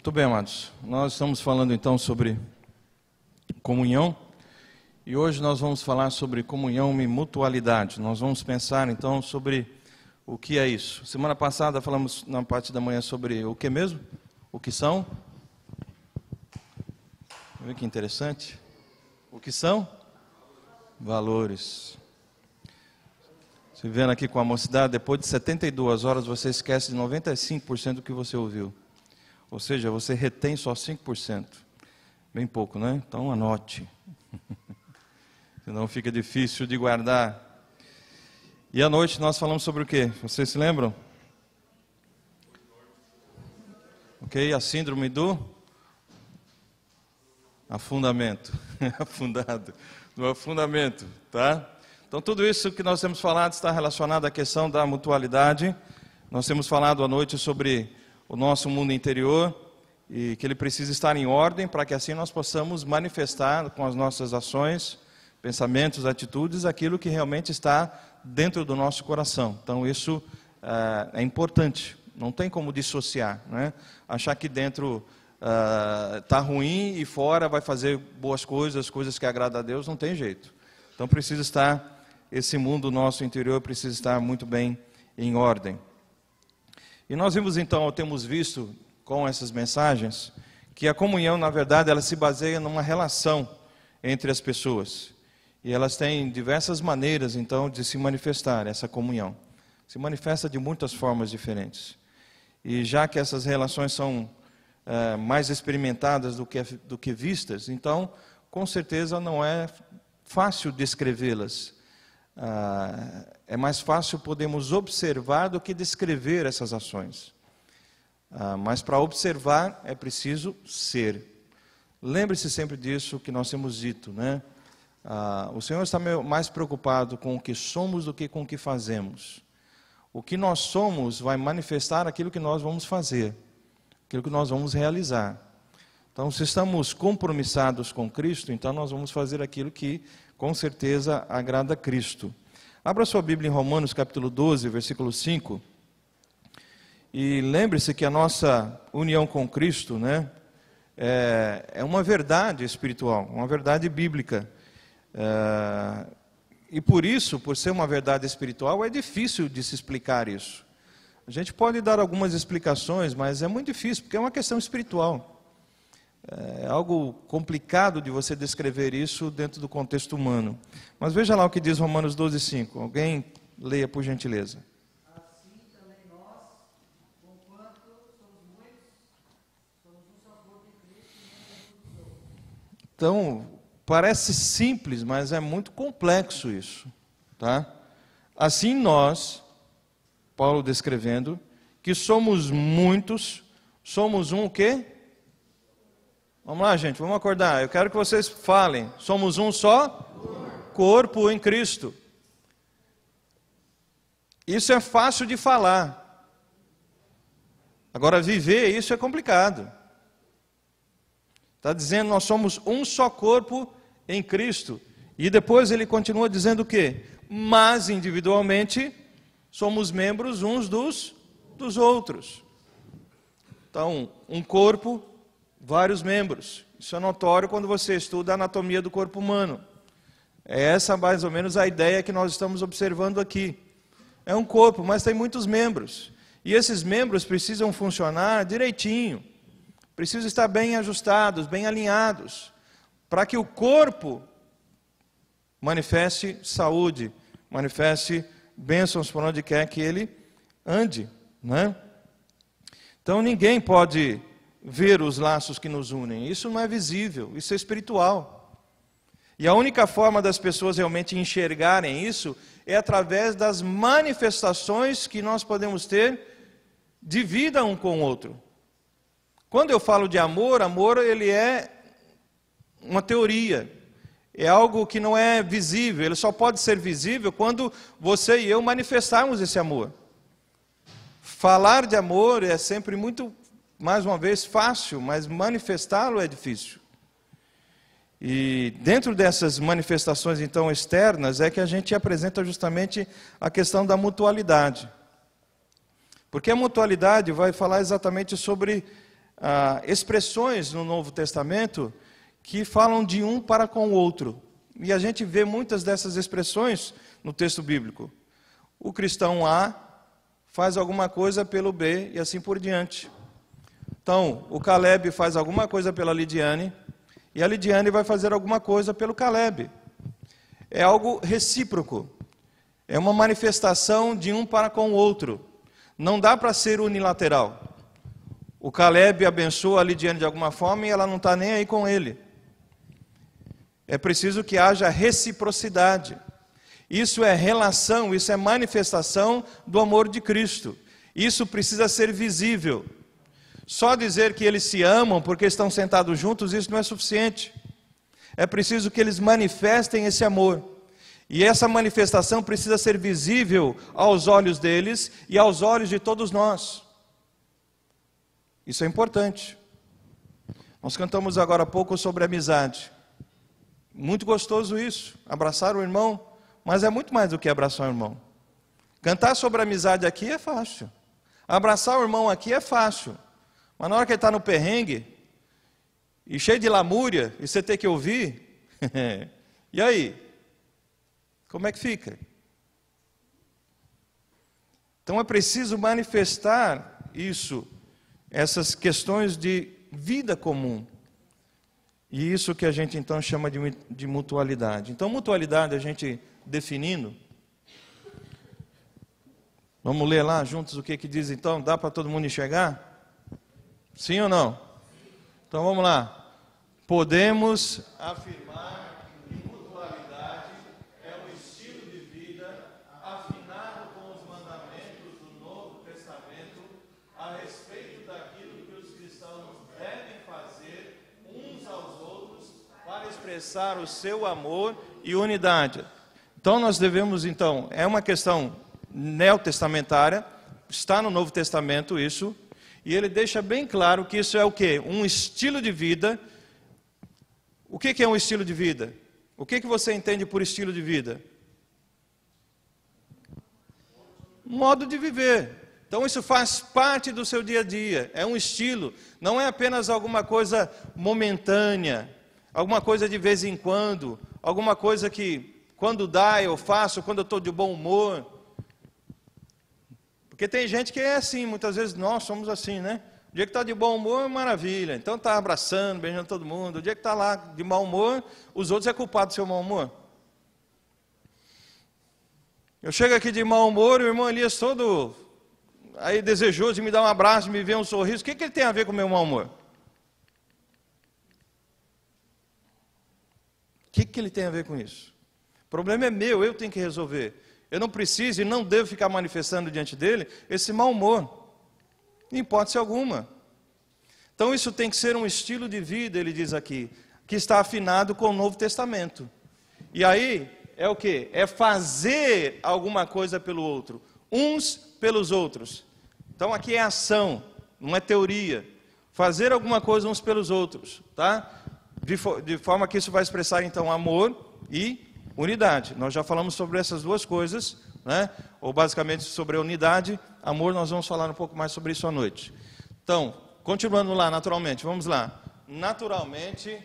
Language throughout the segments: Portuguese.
Muito bem, amados. Nós estamos falando então sobre comunhão e hoje nós vamos falar sobre comunhão e mutualidade. Nós vamos pensar então sobre o que é isso. Semana passada falamos na parte da manhã sobre o que mesmo? O que são? Olha que interessante. O que são? Valores. Você vendo aqui com a mocidade, depois de 72 horas você esquece de 95% do que você ouviu. Ou seja, você retém só 5%. Bem pouco, né? Então anote. Senão fica difícil de guardar. E à noite nós falamos sobre o quê? Vocês se lembram? Ok, a síndrome do afundamento. Afundado. Do afundamento, tá? Então tudo isso que nós temos falado está relacionado à questão da mutualidade. Nós temos falado à noite sobre o nosso mundo interior e que ele precisa estar em ordem para que assim nós possamos manifestar com as nossas ações, pensamentos, atitudes, aquilo que realmente está dentro do nosso coração. Então isso é importante, não tem como dissociar, né? Achar que dentro está ruim e fora vai fazer boas coisas, coisas que agradam a Deus, não tem jeito. Então precisa estar, esse mundo nosso interior precisa estar muito bem em ordem. E nós vimos então, temos visto com essas mensagens, que a comunhão, na verdade, ela se baseia numa relação entre as pessoas. E elas têm diversas maneiras, então, de se manifestar, essa comunhão. Se manifesta de muitas formas diferentes. E já que essas relações são mais experimentadas do que vistas, então, com certeza, não é fácil descrevê-las. É mais fácil podermos observar do que descrever essas ações. Mas para observar é preciso ser. Lembre-se sempre disso que nós temos dito, né? O Senhor está mais preocupado com o que somos do que com o que fazemos. O que nós somos vai manifestar aquilo que nós vamos fazer, aquilo que nós vamos realizar. Então, se estamos compromissados com Cristo, então nós vamos fazer aquilo que com certeza agrada a Cristo. Abra sua Bíblia em Romanos capítulo 12, versículo 5. E lembre-se que a nossa união com Cristo, né, é uma verdade espiritual, uma verdade bíblica. E por isso, por ser uma verdade espiritual, é difícil de se explicar isso. A gente pode dar algumas explicações, mas é muito difícil, porque é uma questão espiritual. É algo complicado de você descrever isso dentro do contexto humano. Mas veja lá o que diz Romanos 12, 5. Alguém leia, por gentileza. Assim também nós, conquanto somos muitos, somos um só corpo em Cristo e membros uns dos outros. Então, parece simples, mas é muito complexo isso. Tá? Assim nós, Paulo descrevendo, que somos muitos, somos um o quê? Vamos lá, gente, vamos acordar. Eu quero que vocês falem. Somos um só corpo em Cristo. Isso é fácil de falar. Agora, viver isso é complicado. Está dizendo, nós somos um só corpo em Cristo. E depois ele continua dizendo o quê? Mas, individualmente, somos membros uns dos outros. Então, um corpo, vários membros. Isso é notório quando você estuda a anatomia do corpo humano. É essa mais ou menos a ideia que nós estamos observando aqui. É um corpo, mas tem muitos membros. E esses membros precisam funcionar direitinho. Precisam estar bem ajustados, bem alinhados. Para que o corpo manifeste saúde, manifeste bênçãos por onde quer que ele ande, né? Então ninguém pode ver os laços que nos unem. Isso não é visível, isso é espiritual. E a única forma das pessoas realmente enxergarem isso é através das manifestações que nós podemos ter de vida um com o outro. Quando eu falo de amor, amor ele é uma teoria. É algo que não é visível, ele só pode ser visível quando você e eu manifestarmos esse amor. Falar de amor é sempre muito, mais uma vez, fácil, mas manifestá-lo é difícil. E dentro dessas manifestações, então, externas, é que a gente apresenta justamente a questão da mutualidade. Porque a mutualidade vai falar exatamente sobre expressões no Novo Testamento que falam de um para com o outro. E a gente vê muitas dessas expressões no texto bíblico. O cristão A faz alguma coisa pelo B e assim por diante. Então, o Caleb faz alguma coisa pela Lidiane e a Lidiane vai fazer alguma coisa pelo Caleb. É algo recíproco. É uma manifestação de um para com o outro. Não dá para ser unilateral. O Caleb abençoa a Lidiane de alguma forma e ela não está nem aí com ele. É preciso que haja reciprocidade. Isso é relação, isso é manifestação do amor de Cristo. Isso precisa ser visível. Só dizer que eles se amam porque estão sentados juntos, isso não é suficiente. É preciso que eles manifestem esse amor. E essa manifestação precisa ser visível aos olhos deles e aos olhos de todos nós. Isso é importante. Nós cantamos agora há pouco sobre amizade. Muito gostoso isso, abraçar o irmão, mas é muito mais do que abraçar o irmão. Cantar sobre amizade aqui é fácil. Abraçar o irmão aqui é fácil. Mas na hora que ele está no perrengue, e cheio de lamúria, e você tem que ouvir, e aí? Como é que fica? Então é preciso manifestar isso, essas questões de vida comum. E isso que a gente então chama de mutualidade. Então, mutualidade, a gente definindo, vamos ler lá juntos o que diz então, dá para todo mundo enxergar? Sim ou não? Então vamos lá. Podemos afirmar que mutualidade é um estilo de vida afinado com os mandamentos do Novo Testamento a respeito daquilo que os cristãos devem fazer uns aos outros para expressar o seu amor e unidade. Então nós devemos, então, é uma questão neotestamentária, está no Novo Testamento isso, e ele deixa bem claro que isso é o quê? Um estilo de vida. O que é um estilo de vida? O que você entende por estilo de vida? Um modo de viver. Então isso faz parte do seu dia a dia, é um estilo, não é apenas alguma coisa momentânea, alguma coisa de vez em quando, alguma coisa que quando dá eu faço, quando eu estou de bom humor. Porque tem gente que é assim, muitas vezes nós somos assim, né? O dia que está de bom humor, maravilha, então está abraçando, beijando todo mundo. O dia que está lá de mau humor, os outros é culpado do seu mau humor. Eu chego aqui de mau humor, o irmão Elias todo aí desejoso de me dar um abraço, me ver um sorriso. O que ele tem a ver com o meu mau humor? O que ele tem a ver com isso? O problema é meu, eu tenho que resolver. Eu não preciso e não devo ficar manifestando diante dele esse mau humor, em hipótese alguma. Então isso tem que ser um estilo de vida, ele diz aqui, que está afinado com o Novo Testamento. E aí é o quê? É fazer alguma coisa pelo outro, uns pelos outros. Então aqui é ação, não é teoria. Fazer alguma coisa uns pelos outros, tá? De forma que isso vai expressar então amor e unidade. Nós já falamos sobre essas duas coisas, né? Ou basicamente sobre a unidade. Amor, nós vamos falar um pouco mais sobre isso à noite. Então, continuando lá, naturalmente, vamos lá. Naturalmente,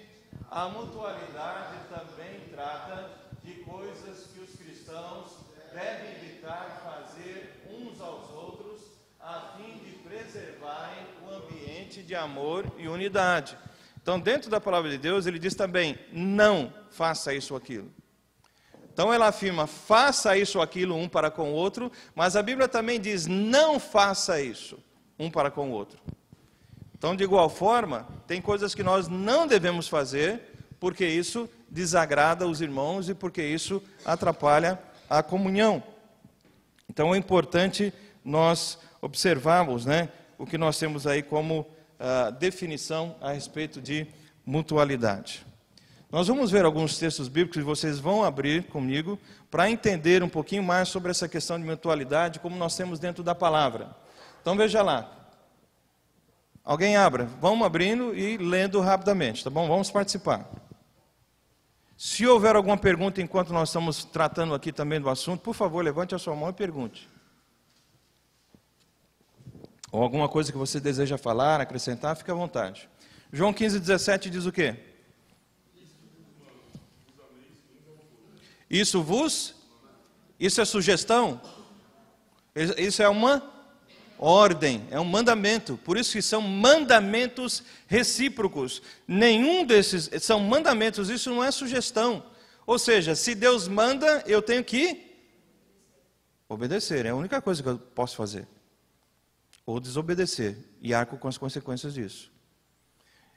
a mutualidade também trata de coisas que os cristãos devem evitar fazer uns aos outros, a fim de preservarem o ambiente de amor e unidade. Então, dentro da palavra de Deus, ele diz também, não faça isso ou aquilo. Então ela afirma, faça isso ou aquilo um para com o outro, mas a Bíblia também diz, não faça isso um para com o outro. Então, de igual forma, tem coisas que nós não devemos fazer, porque isso desagrada os irmãos e porque isso atrapalha a comunhão. Então é importante nós observarmos, né, o que nós temos aí como definição a respeito de mutualidade. Nós vamos ver alguns textos bíblicos e vocês vão abrir comigo para entender um pouquinho mais sobre essa questão de mutualidade, como nós temos dentro da palavra. Então veja lá. Alguém abra. Vamos abrindo e lendo rapidamente, tá bom? Vamos participar. Se houver alguma pergunta enquanto nós estamos tratando aqui também do assunto, por favor, levante a sua mão e pergunte. Ou alguma coisa que você deseja falar, acrescentar, fique à vontade. João 15:17 diz o quê? Isso é sugestão? Isso é uma ordem, é um mandamento. Por isso que são mandamentos recíprocos. Nenhum desses são mandamentos, isso não é sugestão. Ou seja, se Deus manda, eu tenho que obedecer. É a única coisa que eu posso fazer. Ou desobedecer. E arco com as consequências disso.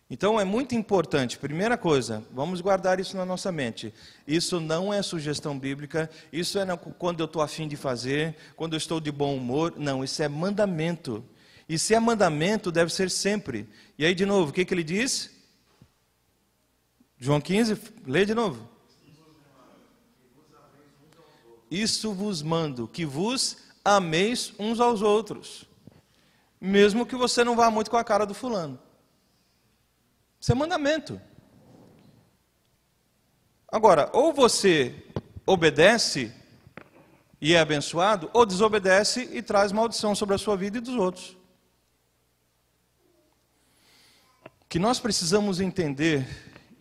Então é muito importante, primeira coisa, vamos guardar isso na nossa mente. Isso não é sugestão bíblica, isso é quando eu estou a fim de fazer, quando eu estou de bom humor. Não, isso é mandamento. E se é mandamento, deve ser sempre. E aí, de novo, o que ele diz? João 15, lê de novo. Isso vos mando, que vos ameis uns aos outros. Mesmo que você não vá muito com a cara do fulano. Isso é mandamento. Agora, ou você obedece e é abençoado, ou desobedece e traz maldição sobre a sua vida e dos outros. O que nós precisamos entender,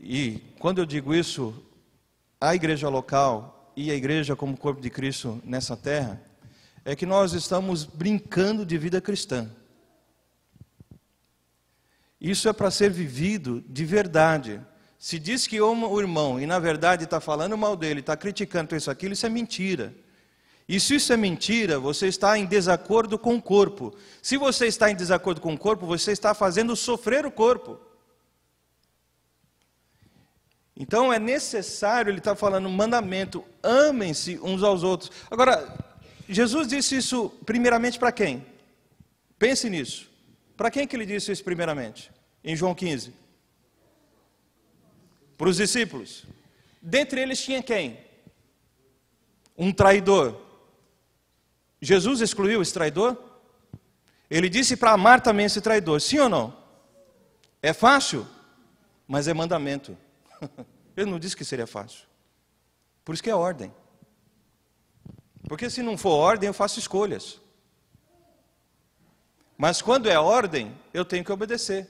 e quando eu digo isso, a igreja local e a igreja como corpo de Cristo nessa terra, é que nós estamos brincando de vida cristã. Isso é para ser vivido de verdade. Se diz que ama o irmão e na verdade está falando mal dele, está criticando isso, aquilo, isso é mentira. E se isso é mentira, você está em desacordo com o corpo. Se você está em desacordo com o corpo, você está fazendo sofrer o corpo. Então é necessário, ele está falando mandamento, amem-se uns aos outros. Agora, Jesus disse isso primeiramente para quem? Pense nisso. Para quem que ele disse isso primeiramente? Em João 15. Para os discípulos. Dentre eles tinha quem? Um traidor. Jesus excluiu esse traidor? Ele disse para amar também esse traidor. Sim ou não? É fácil? Mas é mandamento. Ele não disse que seria fácil. Por isso que é ordem. Porque se não for ordem, eu faço escolhas. Mas quando é ordem, eu tenho que obedecer.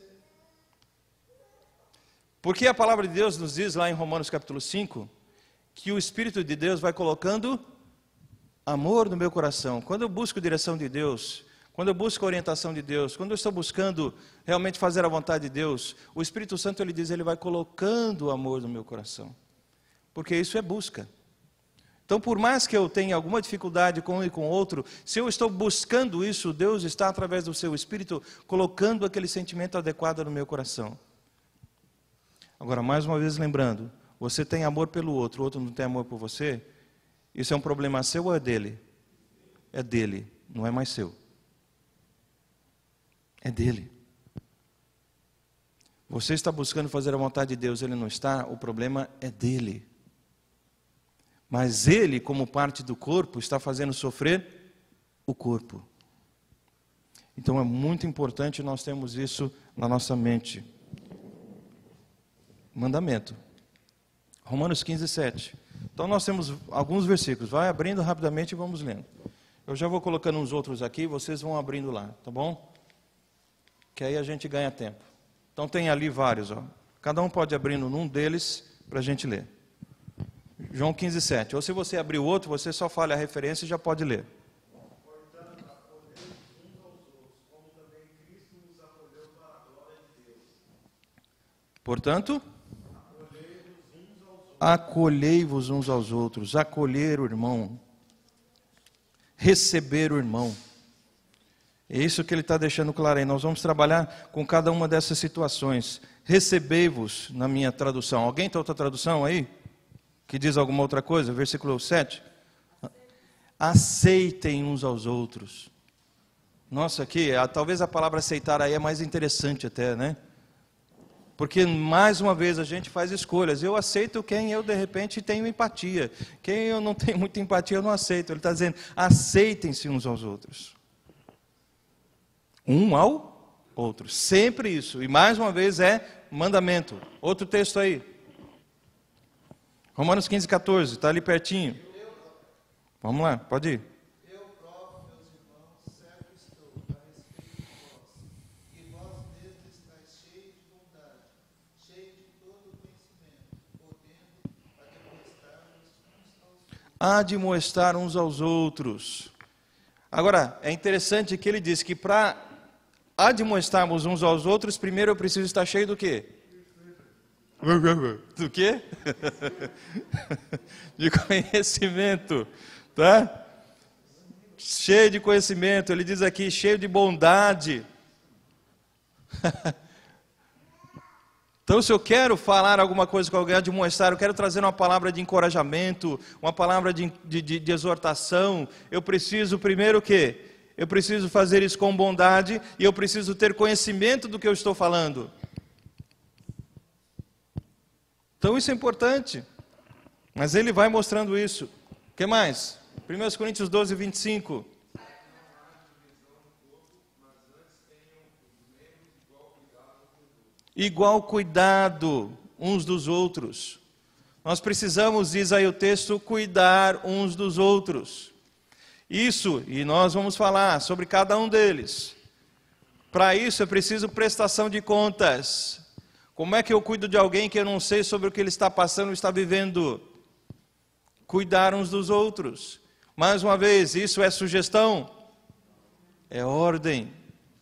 Porque a palavra de Deus nos diz lá em Romanos capítulo 5, que o Espírito de Deus vai colocando amor no meu coração. Quando eu busco a direção de Deus, quando eu busco a orientação de Deus, quando eu estou buscando realmente fazer a vontade de Deus, o Espírito Santo, ele diz, ele vai colocando amor no meu coração. Porque isso é busca. Então, por mais que eu tenha alguma dificuldade com um e com outro, se eu estou buscando isso, Deus está, através do seu Espírito, colocando aquele sentimento adequado no meu coração. Agora, mais uma vez lembrando, você tem amor pelo outro, o outro não tem amor por você, isso é um problema seu ou é dele? É dele, não é mais seu. É dele. Você está buscando fazer a vontade de Deus, ele não está, o problema é dele. Mas ele, como parte do corpo, está fazendo sofrer o corpo. Então é muito importante nós termos isso na nossa mente. Mandamento. Romanos 15, 7. Então nós temos alguns versículos. Vai abrindo rapidamente e vamos lendo. Eu já vou colocando uns outros aqui, vocês vão abrindo lá, tá bom? Que aí a gente ganha tempo. Então tem ali vários, ó. Cada um pode abrindo num deles para a gente ler. João 15, 7. Ou se você abrir o outro, você só fala a referência e já pode ler. Portanto, acolhei-vos uns aos outros, como também Cristo nos acolheu para a glória de Deus. Portanto, acolhei-vos uns aos outros. Acolher o irmão. Receber o irmão. É isso que ele está deixando claro aí. Nós vamos trabalhar com cada uma dessas situações. Recebei-vos, na minha tradução. Alguém tem outra tradução aí? Que diz alguma outra coisa? Versículo 7. Aceitem uns aos outros. Nossa, aqui, talvez a palavra aceitar aí é mais interessante até, né? Porque, mais uma vez, a gente faz escolhas. Eu aceito quem eu, de repente, tenho empatia. Quem eu não tenho muita empatia, eu não aceito. Ele está dizendo, aceitem-se uns aos outros. Um ao outro. Sempre isso. E, mais uma vez, é mandamento. Outro texto aí. Romanos 15, 14. Está ali pertinho. Vamos lá, pode ir. Eu próprio, meus irmãos, servo estou para receber admoestar uns aos outros. Agora, é interessante que ele diz que para admoestarmos uns aos outros, primeiro eu preciso estar cheio do quê? Do quê? De conhecimento, tá? Cheio de conhecimento, ele diz aqui, cheio de bondade. Então, se eu quero falar alguma coisa com alguém, admoestar, eu quero trazer uma palavra de encorajamento, uma palavra de exortação, eu preciso primeiro o quê? Eu preciso fazer isso com bondade e eu preciso ter conhecimento do que eu estou falando. Então, isso é importante. Mas ele vai mostrando isso. O que mais? 1 Coríntios 12, 25. Igual cuidado uns dos outros. Nós precisamos, diz aí o texto, cuidar uns dos outros. Isso, e nós vamos falar sobre cada um deles. Para isso é preciso prestação de contas. Como é que eu cuido de alguém que eu não sei sobre o que ele está passando ou está vivendo? Cuidar uns dos outros. Mais uma vez, isso é sugestão? É ordem.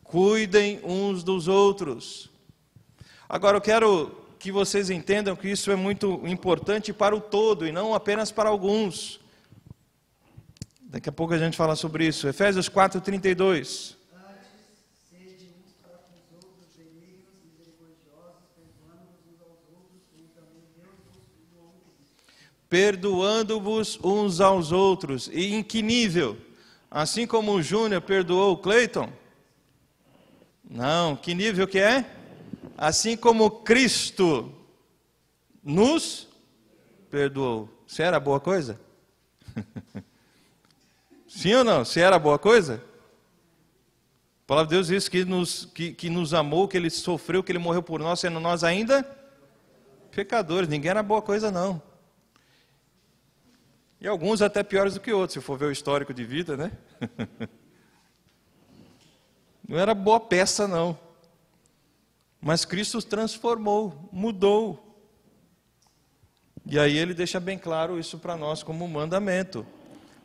Cuidem uns dos outros. Agora, eu quero que vocês entendam que isso é muito importante para o todo e não apenas para alguns. Daqui a pouco a gente fala sobre isso. Efésios 4, 32. Sede uns para com os outros benignos, misericordiosos, perdoando-vos uns aos outros, como também Deus vos perdoou em Cristo. Perdoando-vos uns aos outros. E em que nível? Assim como o Júnior perdoou o Cleiton? Não, que nível que é? Assim como Cristo nos perdoou. Se era boa coisa? Sim ou não? Se era boa coisa? A palavra de Deus diz que nos amou, que Ele sofreu, que Ele morreu por nós, sendo nós ainda pecadores. Ninguém era boa coisa, não. E alguns até piores do que outros, se for ver o histórico de vida, né? Não era boa peça, não. Mas Cristo os transformou, mudou. E aí Ele deixa bem claro isso para nós como um mandamento.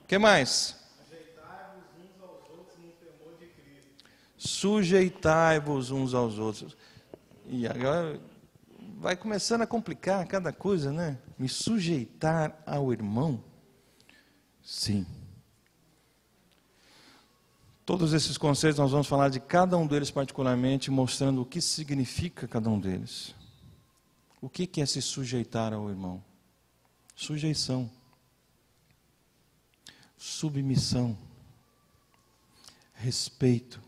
O que mais? Sujeitai-vos uns aos outros no temor de Cristo. Sujeitai-vos uns aos outros. E agora vai começando a complicar cada coisa, né? Me sujeitar ao irmão? Sim. Todos esses conceitos nós vamos falar de cada um deles particularmente, mostrando o que significa cada um deles. O que é se sujeitar ao irmão? Sujeição. Submissão. Respeito.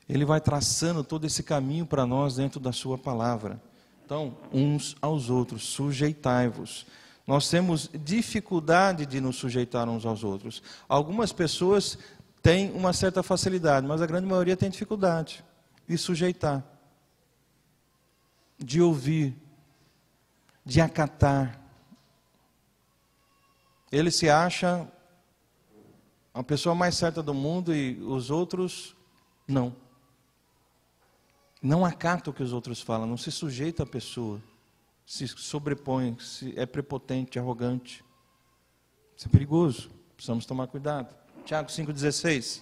Ele vai traçando todo esse caminho para nós dentro da sua palavra. Então, uns aos outros, sujeitai-vos. Nós temos dificuldade de nos sujeitar uns aos outros. Algumas pessoas têm uma certa facilidade, mas a grande maioria tem dificuldade de sujeitar, de ouvir, de acatar. Ele se acha a pessoa mais certa do mundo e os outros não. Não acata o que os outros falam, não se sujeita à pessoa, se sobrepõe, é prepotente, arrogante. Isso é perigoso, precisamos tomar cuidado. Tiago 5,16.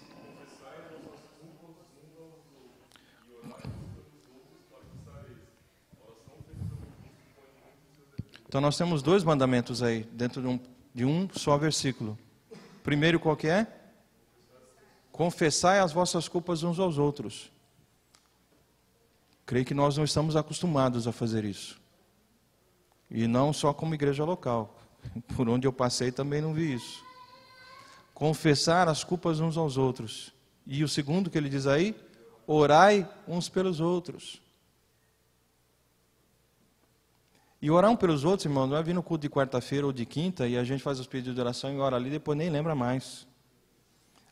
Então nós temos dois mandamentos aí, dentro de um só versículo. Primeiro, qual que é? Confessai as vossas culpas uns aos outros. Creio que nós não estamos acostumados a fazer isso. E não só como igreja local. Por onde eu passei também não vi isso. Confessar as culpas uns aos outros. E o segundo que ele diz aí, orai uns pelos outros. E orar um pelos outros, irmão, não é vir no culto de quarta-feira ou de quinta e a gente faz os pedidos de oração e ora ali e depois nem lembra mais.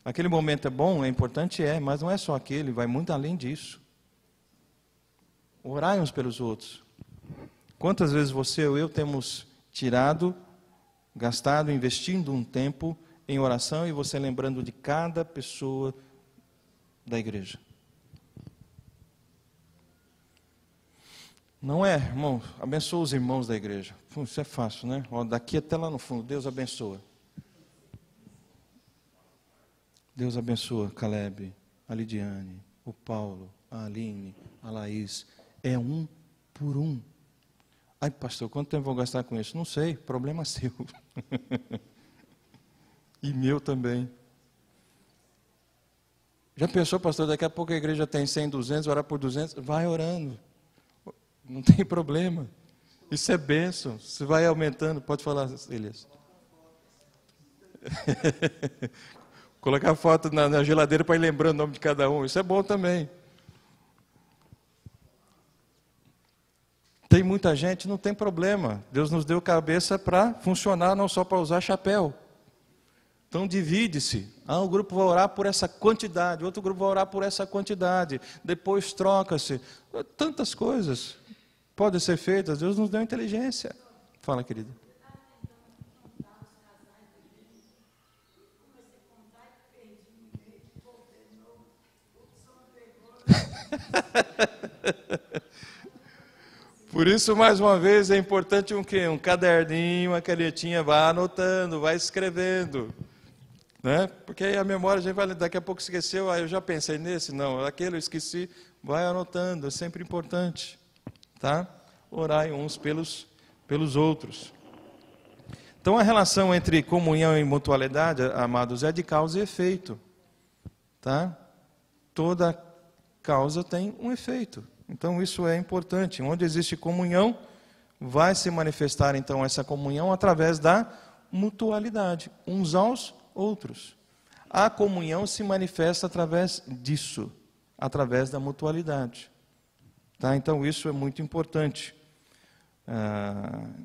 Aquele momento é bom, é importante, mas não é só aquele, vai muito além disso. Orai uns pelos outros. Quantas vezes você ou eu temos gastado, investindo um tempo em oração e você lembrando de cada pessoa da igreja? Não é, irmão, abençoa os irmãos da igreja. Isso é fácil, né? Ó, daqui até lá no fundo, Deus abençoa. Deus abençoa Caleb, a Lidiane, o Paulo, a Aline, a Laís. É um por um. Ai, pastor, quanto tempo vou gastar com isso? Não sei, problema seu. E meu também. Já pensou, pastor, daqui a pouco a igreja tem 100, 200, orar por 200? Vai orando. Não tem problema. Isso é bênção. Você vai aumentando. Pode falar, Elias. Colocar foto na geladeira para ir lembrando o nome de cada um. Isso é bom também. Tem muita gente, não tem problema. Deus nos deu cabeça para funcionar, não só para usar chapéu. Então divide-se. Um grupo vai orar por essa quantidade, outro grupo vai orar por essa quantidade. Depois troca-se. Tantas coisas podem ser feitas. Deus nos deu inteligência. Fala, querida. Por isso, mais uma vez, é importante um quê? Um caderninho, uma canetinha, vai anotando, vai escrevendo. Né? Porque aí a memória, a gente vai, daqui a pouco esqueceu, eu já pensei nesse, não, aquele eu esqueci, vai anotando, é sempre importante. Tá? Orai uns pelos outros. Então, a relação entre comunhão e mutualidade, amados, é de causa e efeito. Tá? Toda causa tem um efeito. Então, isso é importante. Onde existe comunhão, vai se manifestar, então, essa comunhão através da mutualidade, uns aos outros. A comunhão se manifesta através disso, através da mutualidade. Tá? Então, isso é muito importante.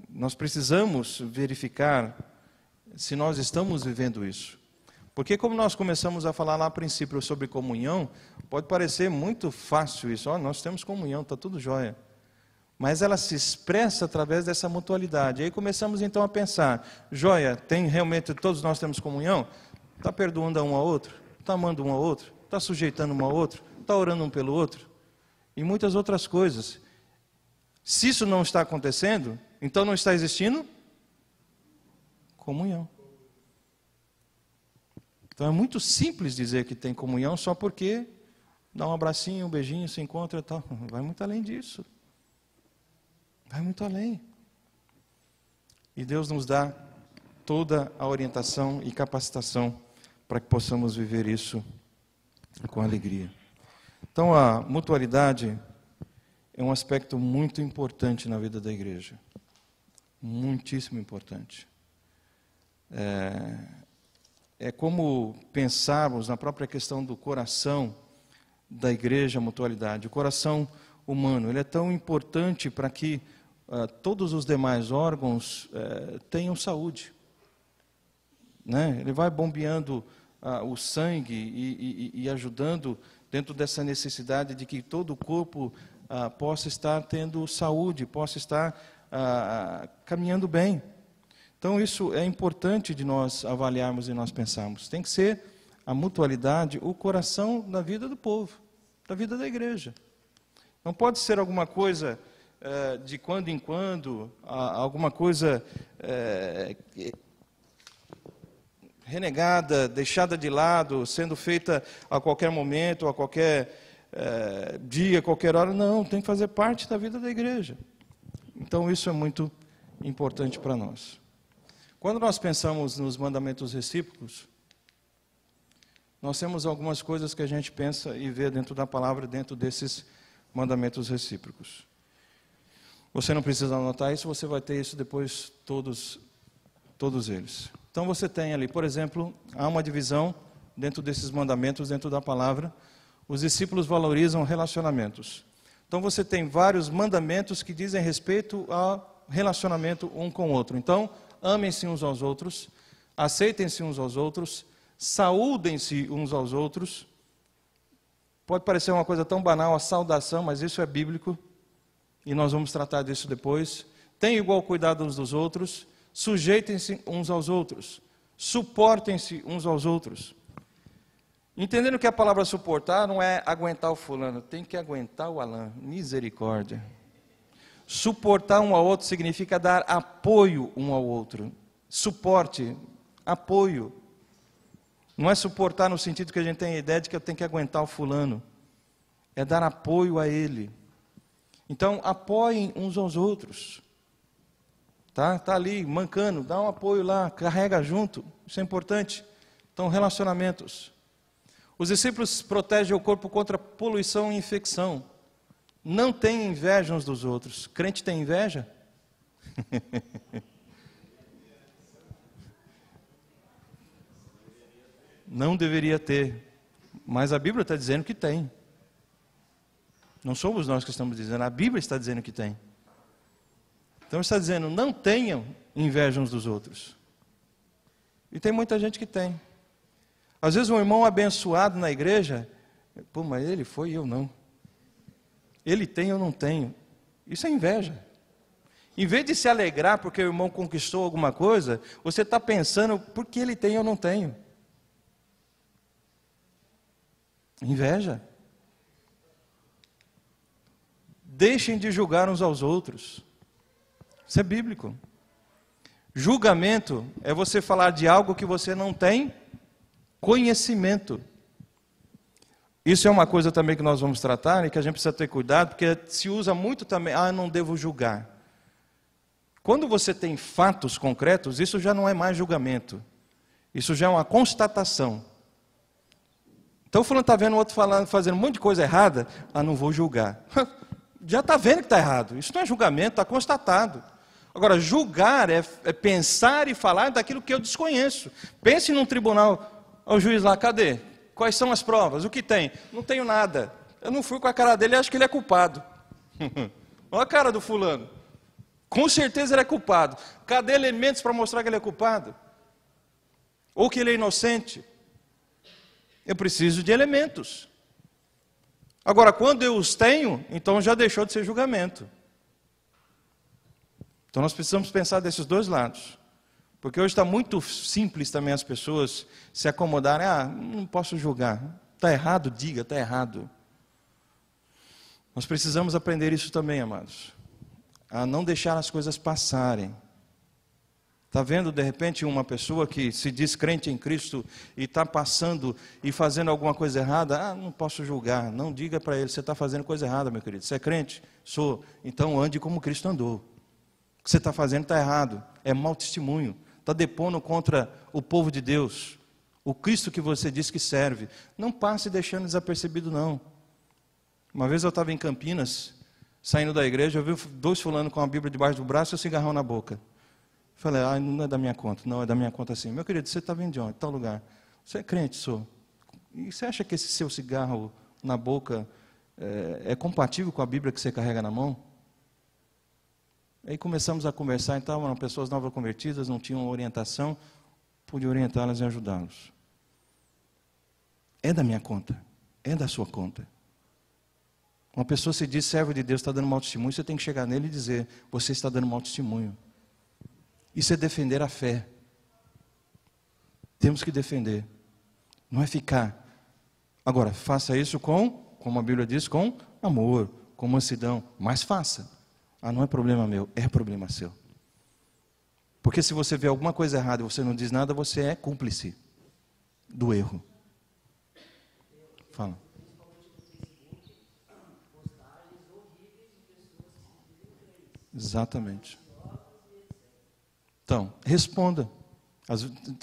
Nós precisamos verificar se nós estamos vivendo isso. Porque como nós começamos a falar lá a princípio sobre comunhão, pode parecer muito fácil isso. Nós temos comunhão, está tudo jóia. Mas ela se expressa através dessa mutualidade. Aí começamos então a pensar, jóia, tem realmente, todos nós temos comunhão? Está perdoando um ao outro? Está amando um ao outro? Está sujeitando um ao outro? Está orando um pelo outro? E muitas outras coisas. Se isso não está acontecendo, então não está existindo comunhão. Então é muito simples dizer que tem comunhão só porque dá um abracinho, um beijinho, se encontra e tal. Vai muito além disso. Vai muito além. E Deus nos dá toda a orientação e capacitação para que possamos viver isso com alegria. Então a mutualidade é um aspecto muito importante na vida da igreja. Muitíssimo importante. É como pensarmos na própria questão do coração da igreja, a mutualidade. O coração humano, ele é tão importante para que todos os demais órgãos tenham saúde. Né? Ele vai bombeando o sangue e ajudando dentro dessa necessidade de que todo o corpo possa estar tendo saúde, possa estar caminhando bem. Então, isso é importante de nós avaliarmos e nós pensarmos. Tem que ser a mutualidade o coração da vida do povo, da vida da igreja. Não pode ser alguma coisa de quando em quando, alguma coisa renegada, deixada de lado, sendo feita a qualquer momento, a qualquer dia, a qualquer hora. Não, tem que fazer parte da vida da igreja. Então, isso é muito importante para nós. Quando nós pensamos nos mandamentos recíprocos, nós temos algumas coisas que a gente pensa e vê dentro da palavra, dentro desses mandamentos recíprocos. Você não precisa anotar isso, você vai ter isso depois, todos eles. Então você tem ali, por exemplo, há uma divisão dentro desses mandamentos, dentro da palavra. Os discípulos valorizam relacionamentos. Então você tem vários mandamentos que dizem respeito ao relacionamento um com o outro. Então, amem-se uns aos outros, aceitem-se uns aos outros, saúdem-se uns aos outros. Pode parecer uma coisa tão banal, a saudação, mas isso é bíblico, e nós vamos tratar disso depois. Tenham igual cuidado uns dos outros, sujeitem-se uns aos outros, suportem-se uns aos outros. Entendendo que a palavra suportar não é aguentar o fulano, tem que aguentar o Alain, misericórdia. Suportar um ao outro significa dar apoio um ao outro. Suporte, apoio. Não é suportar no sentido que a gente tem a ideia de que eu tenho que aguentar o fulano. É dar apoio a ele. Então, apoiem uns aos outros. Tá ali, mancando, dá um apoio lá, carrega junto. Isso é importante. Então, relacionamentos. Os discípulos protegem o corpo contra poluição e infecção. Não tem inveja uns dos outros. Crente tem inveja? Não deveria ter. Mas a Bíblia está dizendo que tem. Não somos nós que estamos dizendo, a Bíblia está dizendo que tem. Então está dizendo, não tenham inveja uns dos outros. E tem muita gente que tem. Às vezes um irmão abençoado na igreja, pô, mas ele foi e eu não. Ele tem, eu não tenho. Isso é inveja. Em vez de se alegrar porque o irmão conquistou alguma coisa, você está pensando, por que ele tem e eu não tenho? Inveja. Deixem de julgar uns aos outros. Isso é bíblico. Julgamento é você falar de algo que você não tem conhecimento. Isso é uma coisa também que nós vamos tratar e que a gente precisa ter cuidado, porque se usa muito também, eu não devo julgar. Quando você tem fatos concretos, isso já não é mais julgamento. Isso já é uma constatação. Então o fulano está vendo o outro fazendo um monte de coisa errada, não vou julgar. Já está vendo que está errado. Isso não é julgamento, está constatado. Agora, julgar é pensar e falar daquilo que eu desconheço. Pense num tribunal, o juiz lá, cadê? Quais são as provas? O que tem? Não tenho nada. Eu não fui com a cara dele, acho que ele é culpado. Olha a cara do fulano. Com certeza ele é culpado. Cadê elementos para mostrar que ele é culpado? Ou que ele é inocente? Eu preciso de elementos. Agora, quando eu os tenho, então já deixou de ser julgamento. Então nós precisamos pensar desses dois lados. Porque hoje está muito simples também as pessoas se acomodarem. Não posso julgar. Está errado? Diga, está errado. Nós precisamos aprender isso também, amados. A não deixar as coisas passarem. Está vendo, de repente, uma pessoa que se diz crente em Cristo e está passando e fazendo alguma coisa errada? Não posso julgar. Não diga para ele, você está fazendo coisa errada, meu querido. Você é crente? Sou. Então ande como Cristo andou. O que você está fazendo está errado. É mau testemunho. Está depondo contra o povo de Deus. O Cristo que você diz que serve. Não passe deixando desapercebido, não. Uma vez eu estava em Campinas, saindo da igreja, eu vi dois fulanos com a Bíblia debaixo do braço e o cigarrão na boca. Falei, não é da minha conta. Não, é da minha conta sim. Meu querido, você está vindo de onde? Tal lugar. Você é crente? Sou. E você acha que esse seu cigarro na boca é compatível com a Bíblia que você carrega na mão? Aí começamos a conversar, então eram pessoas novas convertidas, não tinham orientação, pude orientá-las e ajudá-los. É da minha conta, é da sua conta. Uma pessoa se diz servo de Deus, está dando mau testemunho, você tem que chegar nele e dizer, você está dando mau testemunho. Isso é defender a fé. Temos que defender, não é ficar. Agora, faça isso como a Bíblia diz, com amor, com mansidão, mas faça. Não é problema meu, é problema seu. Porque se você vê alguma coisa errada e você não diz nada, você é cúmplice do erro. Fala. Exatamente. Então, responda.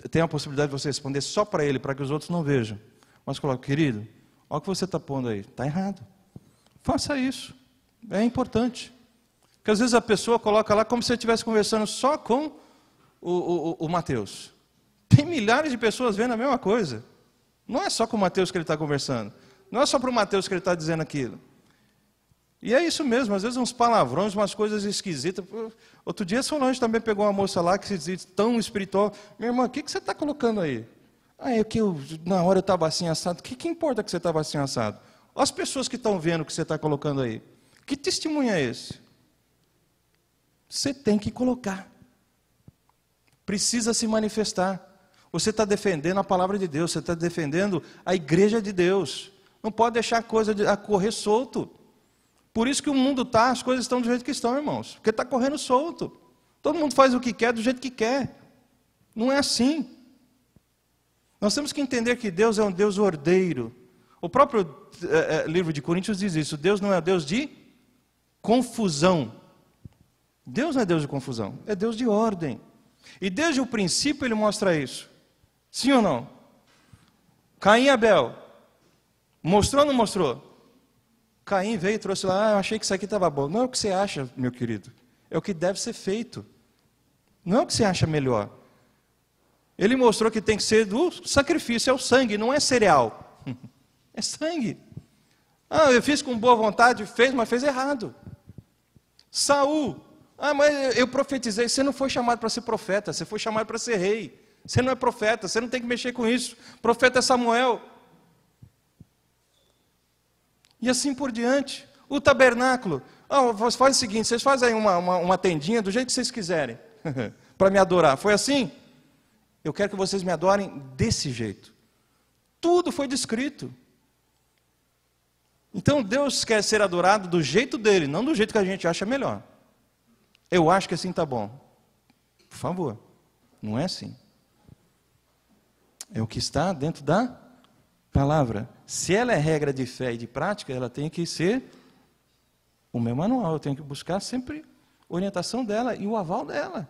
Tem a possibilidade de você responder só para ele, para que os outros não vejam. Mas coloca, querido, olha o que você está pondo aí. Está errado. Faça isso. É importante. Porque às vezes a pessoa coloca lá como se você estivesse conversando só com o Mateus. Tem milhares de pessoas vendo a mesma coisa. Não é só com o Mateus que ele está conversando. Não é só para o Mateus que ele está dizendo aquilo. E é isso mesmo, às vezes uns palavrões, umas coisas esquisitas. Outro dia, Solange também pegou uma moça lá que se diz tão espiritual. Minha irmã, o que você está colocando aí? É que na hora eu estava assim assado. O que importa que você estava assim assado? Olha as pessoas que estão vendo o que você está colocando aí. Que testemunho é esse? Você tem que colocar. Precisa se manifestar. Você está defendendo a palavra de Deus, você está defendendo a igreja de Deus. Não pode deixar a coisa correr solto. Por isso que o mundo está, as coisas estão do jeito que estão, irmãos. Porque está correndo solto. Todo mundo faz o que quer, do jeito que quer. Não é assim. Nós temos que entender que Deus é um Deus ordeiro. O próprio livro de Coríntios diz isso. Deus não é Deus de confusão. Deus não é Deus de confusão, é Deus de ordem. E desde o princípio Ele mostra isso. Sim ou não? Caim e Abel. Mostrou ou não mostrou? Caim veio e trouxe lá, eu achei que isso aqui estava bom. Não é o que você acha, meu querido. É o que deve ser feito. Não é o que você acha melhor. Ele mostrou que tem que ser do sacrifício, é o sangue, não é cereal. É sangue. Ah, eu fiz com boa vontade, fez, mas fez errado. Saul, mas eu profetizei. Você não foi chamado para ser profeta, você foi chamado para ser rei. Você não é profeta, você não tem que mexer com isso. O profeta é Samuel. E assim por diante. O tabernáculo. Faz o seguinte, vocês fazem aí uma tendinha do jeito que vocês quiserem, para me adorar. Foi assim? Eu quero que vocês me adorem desse jeito. Tudo foi descrito. Então Deus quer ser adorado do jeito dele, não do jeito que a gente acha melhor. Eu acho que assim está bom. Por favor, não é assim. É o que está dentro da palavra. Se ela é regra de fé e de prática, ela tem que ser o meu manual. Eu tenho que buscar sempre a orientação dela e o aval dela.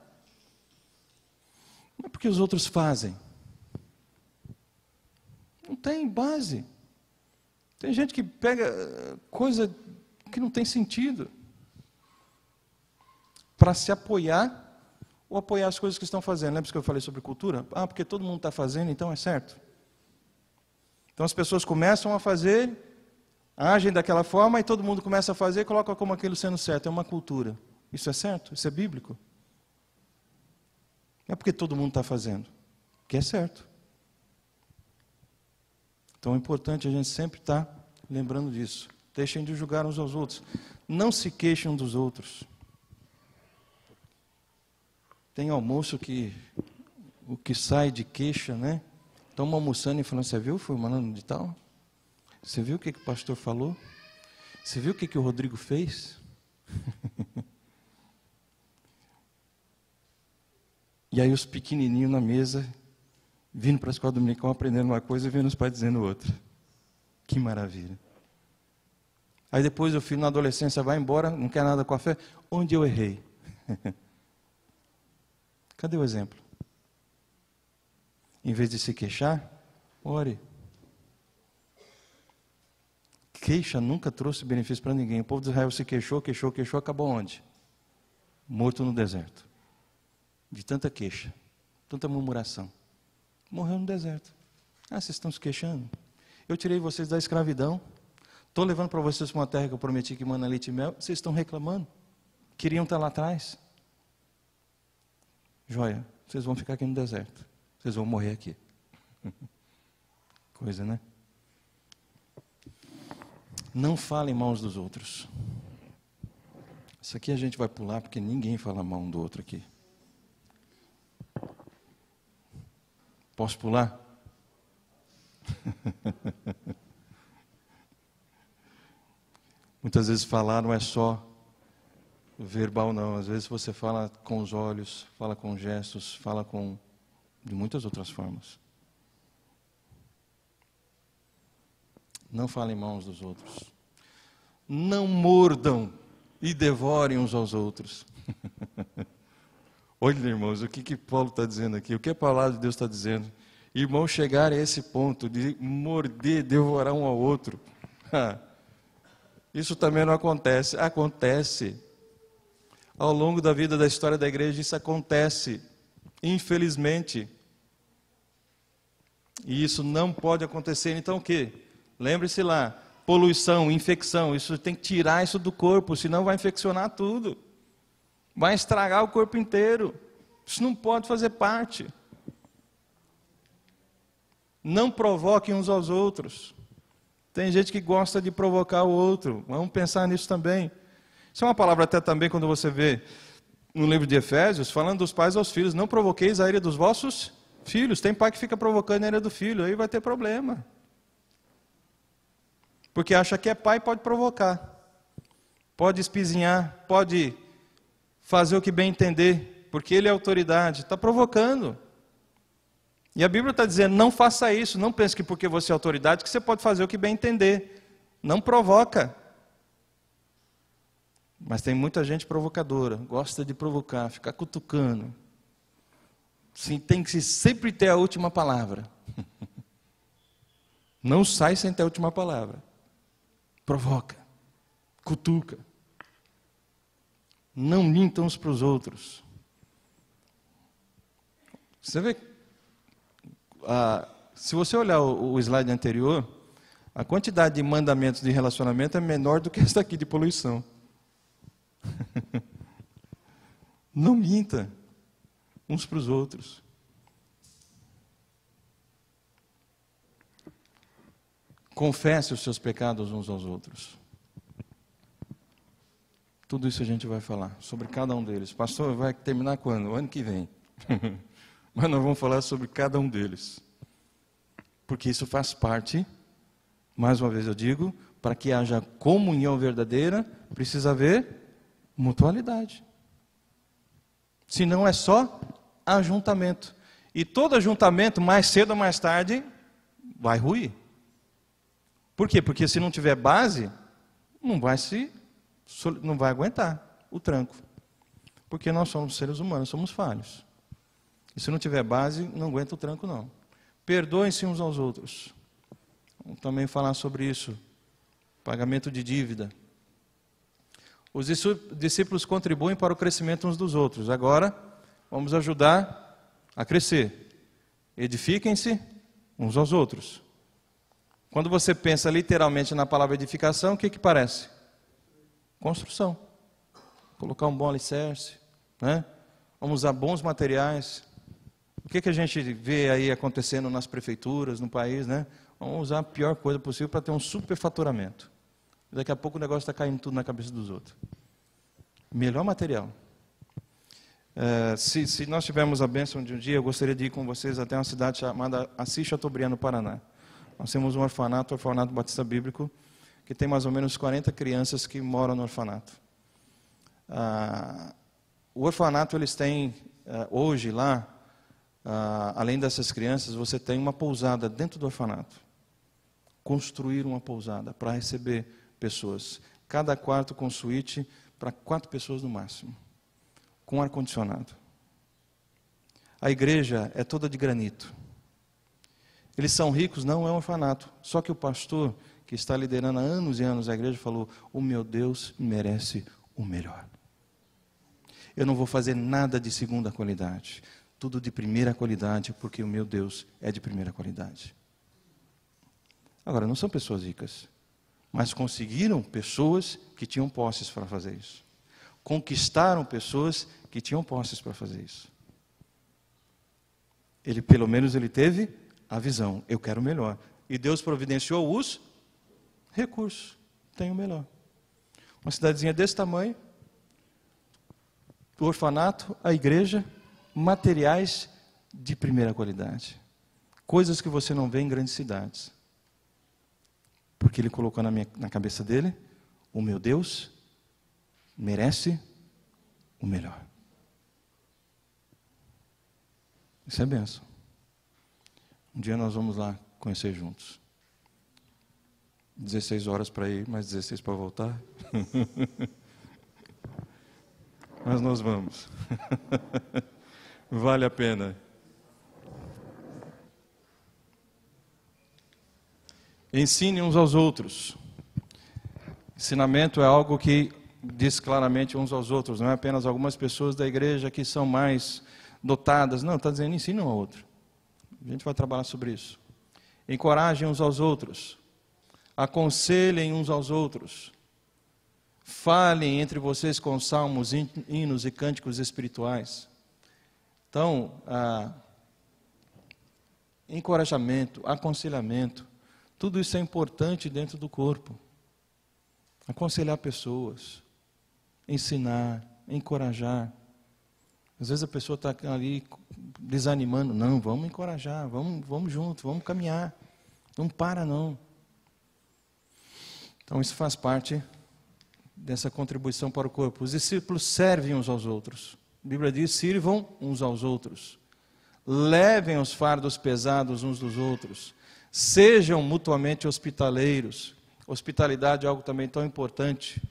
Não é porque os outros fazem. Não tem base. Tem gente que pega coisa que não tem sentido para se apoiar ou apoiar as coisas que estão fazendo. Lembra que eu falei sobre cultura? Porque todo mundo está fazendo, então é certo. Então as pessoas começam a fazer, agem daquela forma e todo mundo começa a fazer e coloca como aquilo sendo certo. É uma cultura. Isso é certo? Isso é bíblico? Não é porque todo mundo está fazendo, que é certo. Então é importante a gente sempre estar lembrando disso. Deixem de julgar uns aos outros. Não se queixem dos outros. Tem almoço que o que sai de queixa, né? Estão almoçando e falando, você viu, fulano de tal? Você viu o que o pastor falou? Você viu o que o Rodrigo fez? E aí os pequenininhos na mesa, vindo para a escola dominical, aprendendo uma coisa e vendo os pais dizendo outra. Que maravilha. Aí depois o filho na adolescência vai embora, não quer nada com a fé. Onde eu errei? Cadê o exemplo? Em vez de se queixar, ore. Queixa nunca trouxe benefício para ninguém. O povo de Israel se queixou, acabou onde? Morto no deserto. De tanta queixa, tanta murmuração. Morreu no deserto. Vocês estão se queixando? Eu tirei vocês da escravidão. Estou levando para vocês uma terra que eu prometi que mana leite e mel. Vocês estão reclamando. Queriam estar lá atrás. Joia, vocês vão ficar aqui no deserto. Vocês vão morrer aqui. Coisa, né? Não falem mal uns dos outros. Isso aqui a gente vai pular porque ninguém fala mal um do outro aqui. Posso pular? Muitas vezes falar não é só verbal, não. Às vezes você fala com os olhos, fala com gestos, fala de muitas outras formas. Não falem mal uns dos outros. Não mordam e devorem uns aos outros. Olha, irmãos, o que Paulo está dizendo aqui? O que a palavra de Deus está dizendo? Irmãos, chegar a esse ponto de morder, devorar um ao outro. Isso também não acontece. Acontece. Ao longo da vida, da história da igreja, isso acontece. Infelizmente. E isso não pode acontecer. Então o quê? Lembre-se lá, poluição, infecção, isso tem que tirar isso do corpo, senão vai infeccionar tudo. Vai estragar o corpo inteiro. Isso não pode fazer parte. Não provoquem uns aos outros. Tem gente que gosta de provocar o outro. Vamos pensar nisso também. Isso é uma palavra até também quando você vê no livro de Efésios, falando dos pais aos filhos. Não provoqueis a ira dos vossos filhos. Tem pai que fica provocando a ira do filho, aí vai ter problema. Porque acha que é pai e pode provocar. pode espizinhar, pode fazer o que bem entender, porque ele é autoridade, está provocando. E a Bíblia está dizendo, não faça isso, não pense que porque você é autoridade, que você pode fazer o que bem entender. Não provoca. Mas tem muita gente provocadora, gosta de provocar, ficar cutucando. Sim, tem que sempre ter a última palavra. Não sai sem ter a última palavra. Provoca, cutuca. Não mintam uns para os outros. Você vê, se você olhar o slide anterior, a quantidade de mandamentos de relacionamento é menor do que essa aqui de poluição. Não minta uns para os outros. Confesse os seus pecados uns aos outros. Tudo isso a gente vai falar sobre cada um deles. Pastor, vai terminar quando? O ano que vem. Mas nós vamos falar sobre cada um deles. Porque isso faz parte, mais uma vez eu digo, para que haja comunhão verdadeira, precisa haver mutualidade. Senão é só ajuntamento. E todo ajuntamento, mais cedo ou mais tarde, vai ruir. Por quê? Porque se não tiver base, não vai aguentar o tranco. Porque nós somos seres humanos, somos falhos. E se não tiver base, não aguenta o tranco não. Perdoem-se uns aos outros. Vamos também falar sobre isso. Pagamento de dívida. Os discípulos contribuem para o crescimento uns dos outros. Agora, vamos ajudar a crescer. Edifiquem-se uns aos outros. Quando você pensa literalmente na palavra edificação, o que parece? Construção. Colocar um bom alicerce, né? Vamos usar bons materiais. O que a gente vê aí acontecendo nas prefeituras, no país, né? Vamos usar a pior coisa possível para ter um superfaturamento. Daqui a pouco o negócio está caindo tudo na cabeça dos outros. Melhor material. Se nós tivermos a bênção de um dia, eu gostaria de ir com vocês até uma cidade chamada Assis Chateaubriand, no Paraná. Nós temos um orfanato, o Orfanato Batista Bíblico, que tem mais ou menos 40 crianças que moram no orfanato. O orfanato, eles têm, hoje lá, além dessas crianças, você tem uma pousada dentro do orfanato. Construir uma pousada para receber pessoas. Cada quarto com suíte para 4 pessoas no máximo. Com ar-condicionado. A igreja é toda de granito. Eles são ricos? Não, é um orfanato. Só que o pastor, que está liderando há anos e anos a igreja, falou, o meu Deus merece o melhor. Eu não vou fazer nada de segunda qualidade. Tudo de primeira qualidade, porque o meu Deus é de primeira qualidade. Agora, não são pessoas ricas, mas conseguiram pessoas que tinham posses para fazer isso. Conquistaram pessoas que tinham posses para fazer isso. Pelo menos ele teve a visão, eu quero o melhor. E Deus providenciou os recursos, tem o melhor. Uma cidadezinha desse tamanho, o orfanato, a igreja, materiais de primeira qualidade. Coisas que você não vê em grandes cidades. Porque ele colocou na cabeça dele, o meu Deus merece o melhor. Isso é bênção. Um dia nós vamos lá conhecer juntos. 16 horas para ir, mais 16 para voltar. Mas nós vamos. Vale a pena. Ensine uns aos outros. Ensinamento é algo que diz claramente uns aos outros. Não é apenas algumas pessoas da igreja que são mais dotadas. Não, está dizendo ensine um ao outro. A gente vai trabalhar sobre isso. Encorajem uns aos outros. Aconselhem uns aos outros. Falem entre vocês com salmos, hinos e cânticos espirituais. Então, encorajamento, aconselhamento, tudo isso é importante dentro do corpo. Aconselhar pessoas, ensinar, encorajar. Às vezes a pessoa está ali desanimando. Não, vamos encorajar, vamos junto, vamos caminhar. Não para, não. Então, isso faz parte dessa contribuição para o corpo. Os discípulos servem uns aos outros. A Bíblia diz: sirvam uns aos outros. Levem os fardos pesados uns dos outros. Sejam mutuamente hospitaleiros. Hospitalidade é algo também tão importante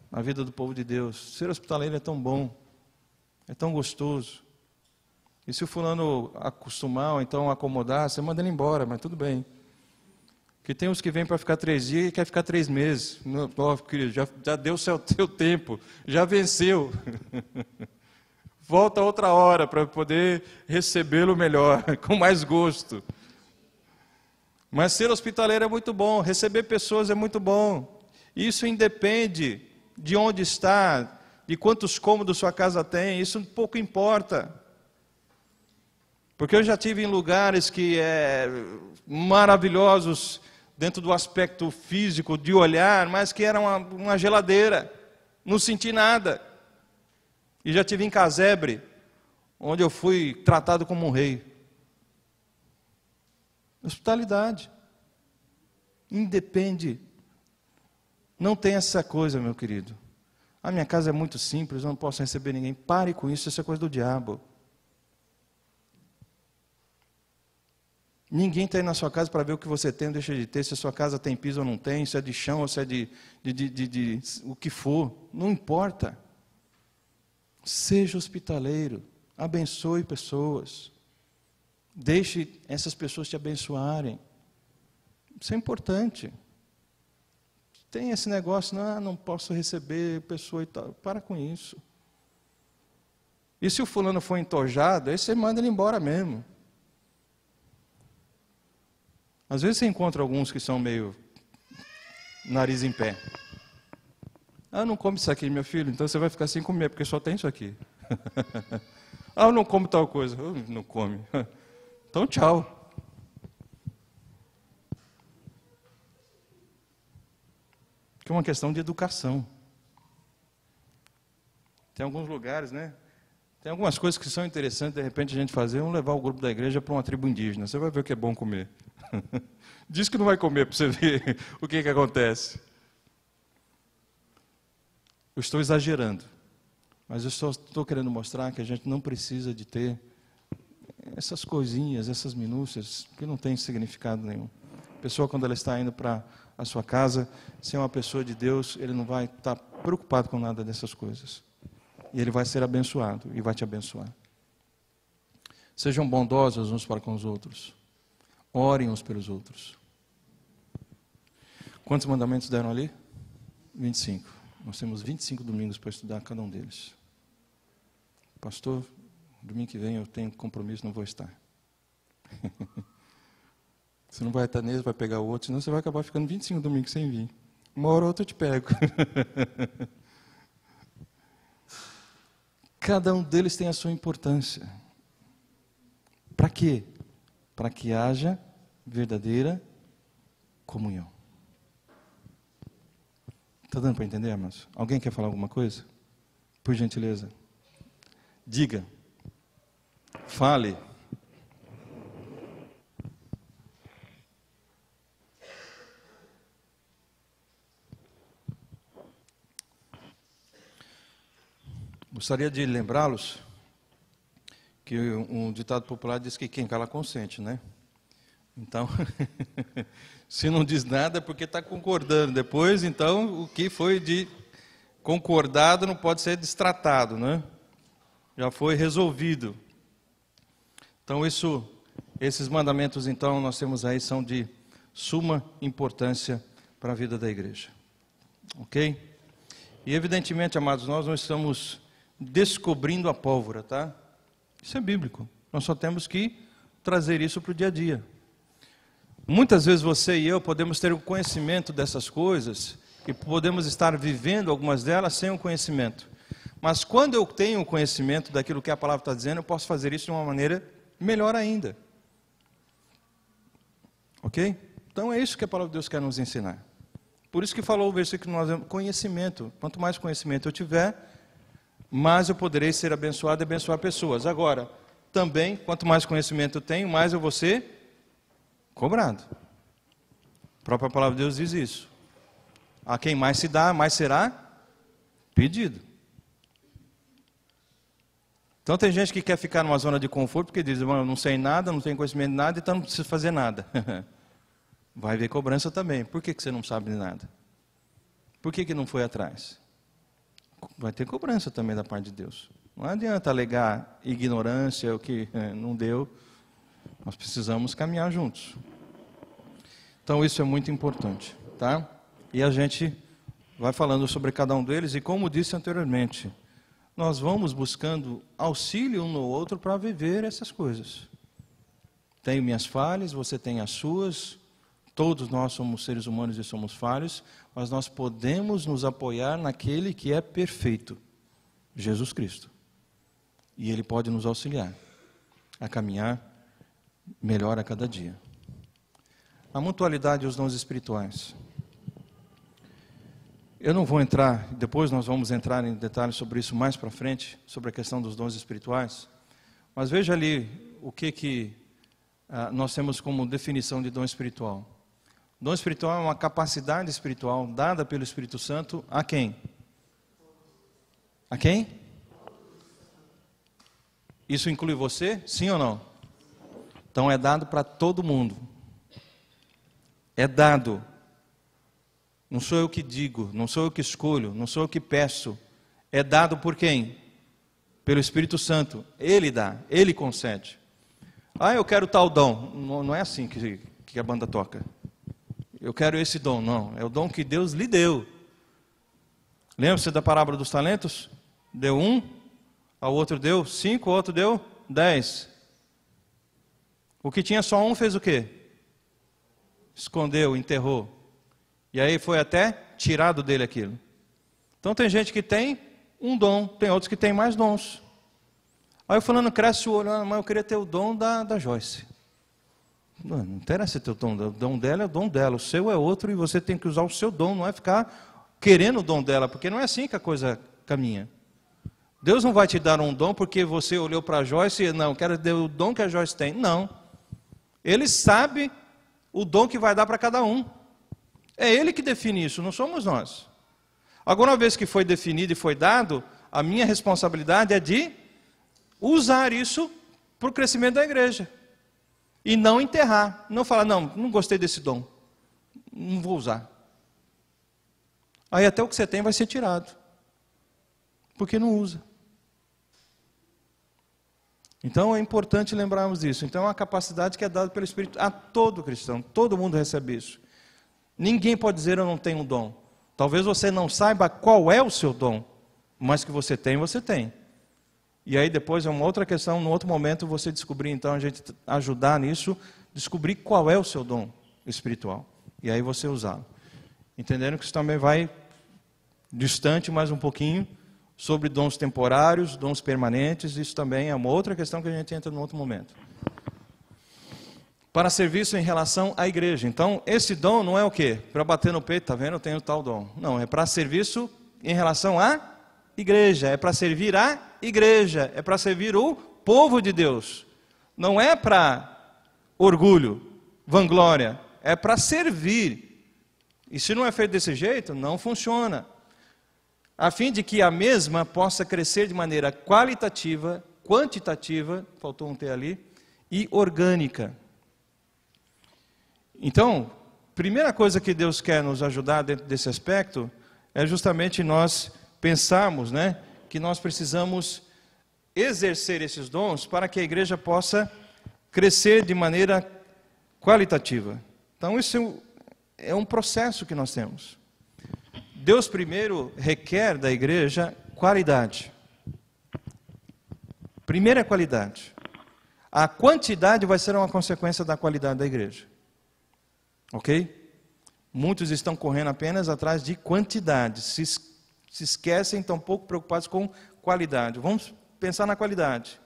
na vida do povo de Deus. Ser hospitaleiro é tão bom, é tão gostoso. E se o fulano acostumar ou então acomodar, você manda ele embora, mas tudo bem. Porque tem uns que vêm para ficar 3 dias e quer ficar 3 meses. Não, querido, já deu o seu tempo, já venceu. Volta outra hora para poder recebê-lo melhor, com mais gosto. Mas ser hospitaleiro é muito bom, receber pessoas é muito bom. Isso independe de onde está, de quantos cômodos sua casa tem, isso pouco importa. Porque eu já estive em lugares que maravilhosos dentro do aspecto físico, de olhar, mas que era uma geladeira, não senti nada. E já estive em casebre, onde eu fui tratado como um rei. Hospitalidade. Independe. Não tem essa coisa, meu querido. A minha casa é muito simples, eu não posso receber ninguém. Pare com isso, isso é coisa do diabo. Ninguém está aí na sua casa para ver o que você tem ou deixa de ter, se a sua casa tem piso ou não tem, se é de chão ou se é de o que for. Não importa. Seja hospitaleiro, abençoe pessoas. Deixe essas pessoas te abençoarem. Isso é importante. Tem esse negócio, não posso receber pessoa e tal. Para com isso. E se o fulano for entojado, aí você manda ele embora mesmo. Às vezes você encontra alguns que são meio nariz em pé. Eu não como isso aqui, meu filho, então você vai ficar sem comer, porque só tem isso aqui. Eu não como tal coisa. Não come. Então, tchau. Que é uma questão de educação. Tem alguns lugares, né? Tem algumas coisas que são interessantes, de repente, a gente fazer. Vamos levar o grupo da igreja para uma tribo indígena. Você vai ver o que é bom comer. Diz que não vai comer para você ver o que acontece. Eu estou exagerando, mas eu só estou querendo mostrar que a gente não precisa de ter essas coisinhas, essas minúcias, que não têm significado nenhum. A pessoa, quando ela está indo para a sua casa, se é uma pessoa de Deus, ele não vai estar preocupado com nada dessas coisas. E ele vai ser abençoado e vai te abençoar. Sejam bondosos uns para com os outros. Orem uns pelos outros. Quantos mandamentos deram ali? 25. Nós temos 25 domingos para estudar cada um deles. Pastor, domingo que vem eu tenho compromisso, não vou estar. Você não vai estar nele, vai pegar o outro, senão você vai acabar ficando 25 domingos sem vir. Uma hora ou outra eu te pego. Cada um deles tem a sua importância. Para quê? Para que haja verdadeira comunhão. Está dando para entender, amados? Alguém quer falar alguma coisa? Por gentileza. Diga. Fale. Gostaria de lembrá-los que um ditado popular diz que quem cala consente, né? Então, se não diz nada é porque está concordando. Depois, então, o que foi de concordado não pode ser destratado, né? Já foi resolvido. Então, esses mandamentos, então, nós temos aí, são de suma importância para a vida da igreja. Ok? E, evidentemente, amados, nós não estamos descobrindo a pólvora, tá? Isso é bíblico. Nós só temos que trazer isso para o dia a dia. Muitas vezes você e eu podemos ter o conhecimento dessas coisas e podemos estar vivendo algumas delas sem o conhecimento. Mas quando eu tenho o conhecimento daquilo que a palavra está dizendo, eu posso fazer isso de uma maneira melhor ainda. Ok? Então é isso que a palavra de Deus quer nos ensinar. Por isso que falou o versículo que nós temos, conhecimento. Quanto mais conhecimento eu tiver, mais eu poderei ser abençoado e abençoar pessoas. Agora, também, quanto mais conhecimento eu tenho, mais eu vou ser cobrado. A própria palavra de Deus diz isso. A quem mais se dá, mais será Pedido. Então tem gente que quer ficar numa zona de conforto porque diz, eu não sei nada, não tenho conhecimento de nada, então não preciso fazer nada. Vai haver cobrança também. Por que você não sabe de nada? Por que não foi atrás? Vai ter cobrança também da parte de Deus. Não adianta alegar ignorância, o que não deu. Nós precisamos caminhar juntos. Então isso é muito importante, tá? E a gente vai falando sobre cada um deles, e como disse anteriormente, nós vamos buscando auxílio um no outro para viver essas coisas. Tenho minhas falhas, você tem as suas, todos nós somos seres humanos e somos falhos, mas nós podemos nos apoiar naquele que é perfeito, Jesus Cristo. E Ele pode nos auxiliar a caminhar melhor a cada dia. A mutualidade e os dons espirituais. Eu não vou entrar, depois nós vamos entrar em detalhes sobre isso mais para frente, sobre a questão dos dons espirituais, mas veja ali o que nós temos como definição de dom espiritual. Dom espiritual é uma capacidade espiritual dada pelo Espírito Santo a quem? A quem? Isso inclui você? Sim ou não? Então é dado para todo mundo. É dado. Não sou eu que digo, não sou eu que escolho, não sou eu que peço. É dado por quem? Pelo Espírito Santo. Ele dá, Ele concede. Ah, eu quero tal dom. Não é assim que a banda toca. Eu quero esse dom. Não, é o dom que Deus lhe deu. Lembra-se da parábola dos talentos? Deu 1, ao outro deu 5, ao outro deu 10. O que tinha só 1 fez o quê? Escondeu, enterrou. E aí foi até tirado dele aquilo. Então tem gente que tem um dom, tem outros que tem mais dons. Aí o fulano cresce o olho, mas eu queria ter o dom da Joyce. Não interessa ter o dom dela é o dom dela, o seu é outro e você tem que usar o seu dom, não é ficar querendo o dom dela, porque não é assim que a coisa caminha. Deus não vai te dar um dom porque você olhou para a Joyce e não, quero ter o dom que a Joyce tem. Não. Ele sabe o dom que vai dar para cada um. É Ele que define isso, não somos nós. Agora, uma vez que foi definido e foi dado, a minha responsabilidade é de usar isso para o crescimento da igreja. E não enterrar. Não falar, não gostei desse dom. Não vou usar. Aí até o que você tem vai ser tirado. Porque não usa. Então é importante lembrarmos disso. Então é uma capacidade que é dada pelo Espírito a todo cristão. Todo mundo recebe isso. Ninguém pode dizer eu não tenho um dom. Talvez você não saiba qual é o seu dom, mas que você tem, você tem. E aí depois é uma outra questão, num outro momento você descobrir, então a gente ajudar nisso, descobrir qual é o seu dom espiritual. E aí você usá-lo. Entendendo que isso também vai distante mais um pouquinho sobre dons temporários, dons permanentes, isso também é uma outra questão que a gente entra num outro momento. Para serviço em relação à igreja. Então, esse dom não é o quê? Para bater no peito, tá vendo? Eu tenho tal dom. Não, é para serviço em relação à igreja. É para servir a igreja. É para servir o povo de Deus. Não é para orgulho, vanglória. É para servir. E se não é feito desse jeito, não funciona. A fim de que a mesma possa crescer de maneira qualitativa, quantitativa, faltou um T ali, e orgânica. Então, primeira coisa que Deus quer nos ajudar dentro desse aspecto é justamente nós pensarmos, que nós precisamos exercer esses dons para que a igreja possa crescer de maneira qualitativa. Então, isso é um processo que nós temos. Deus primeiro requer da igreja qualidade. Primeiro é qualidade. A quantidade vai ser uma consequência da qualidade da igreja. Ok? Muitos estão correndo apenas atrás de quantidade, se esquecem, estão pouco preocupados com qualidade. Vamos pensar na qualidade.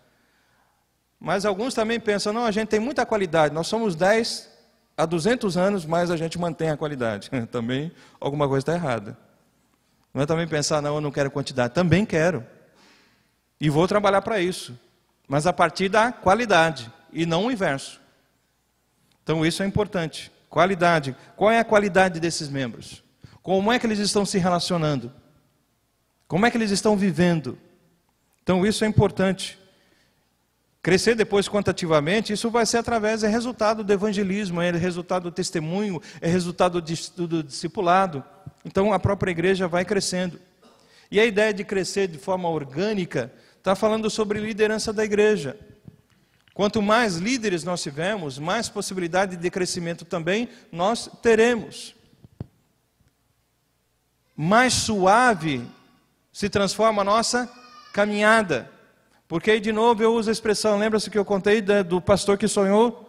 Mas alguns também pensam, não, a gente tem muita qualidade, nós somos 10 há 200 anos, mas a gente mantém a qualidade. Também alguma coisa está errada. Não é também pensar, não, eu não quero quantidade. Também quero. E vou trabalhar para isso. Mas a partir da qualidade, e não o inverso. Então isso é importante. Qualidade. Qual é a qualidade desses membros? Como é que eles estão se relacionando? Como é que eles estão vivendo? Então isso é importante. Crescer depois quantitativamente, isso vai ser através, é resultado do evangelismo, é resultado do testemunho, é resultado do discipulado. Então a própria igreja vai crescendo. E a ideia de crescer de forma orgânica está falando sobre liderança da igreja. Quanto mais líderes nós tivermos, mais possibilidade de crescimento também nós teremos. Mais suave se transforma a nossa caminhada. Porque aí de novo eu uso a expressão, lembra-se que eu contei do pastor que sonhou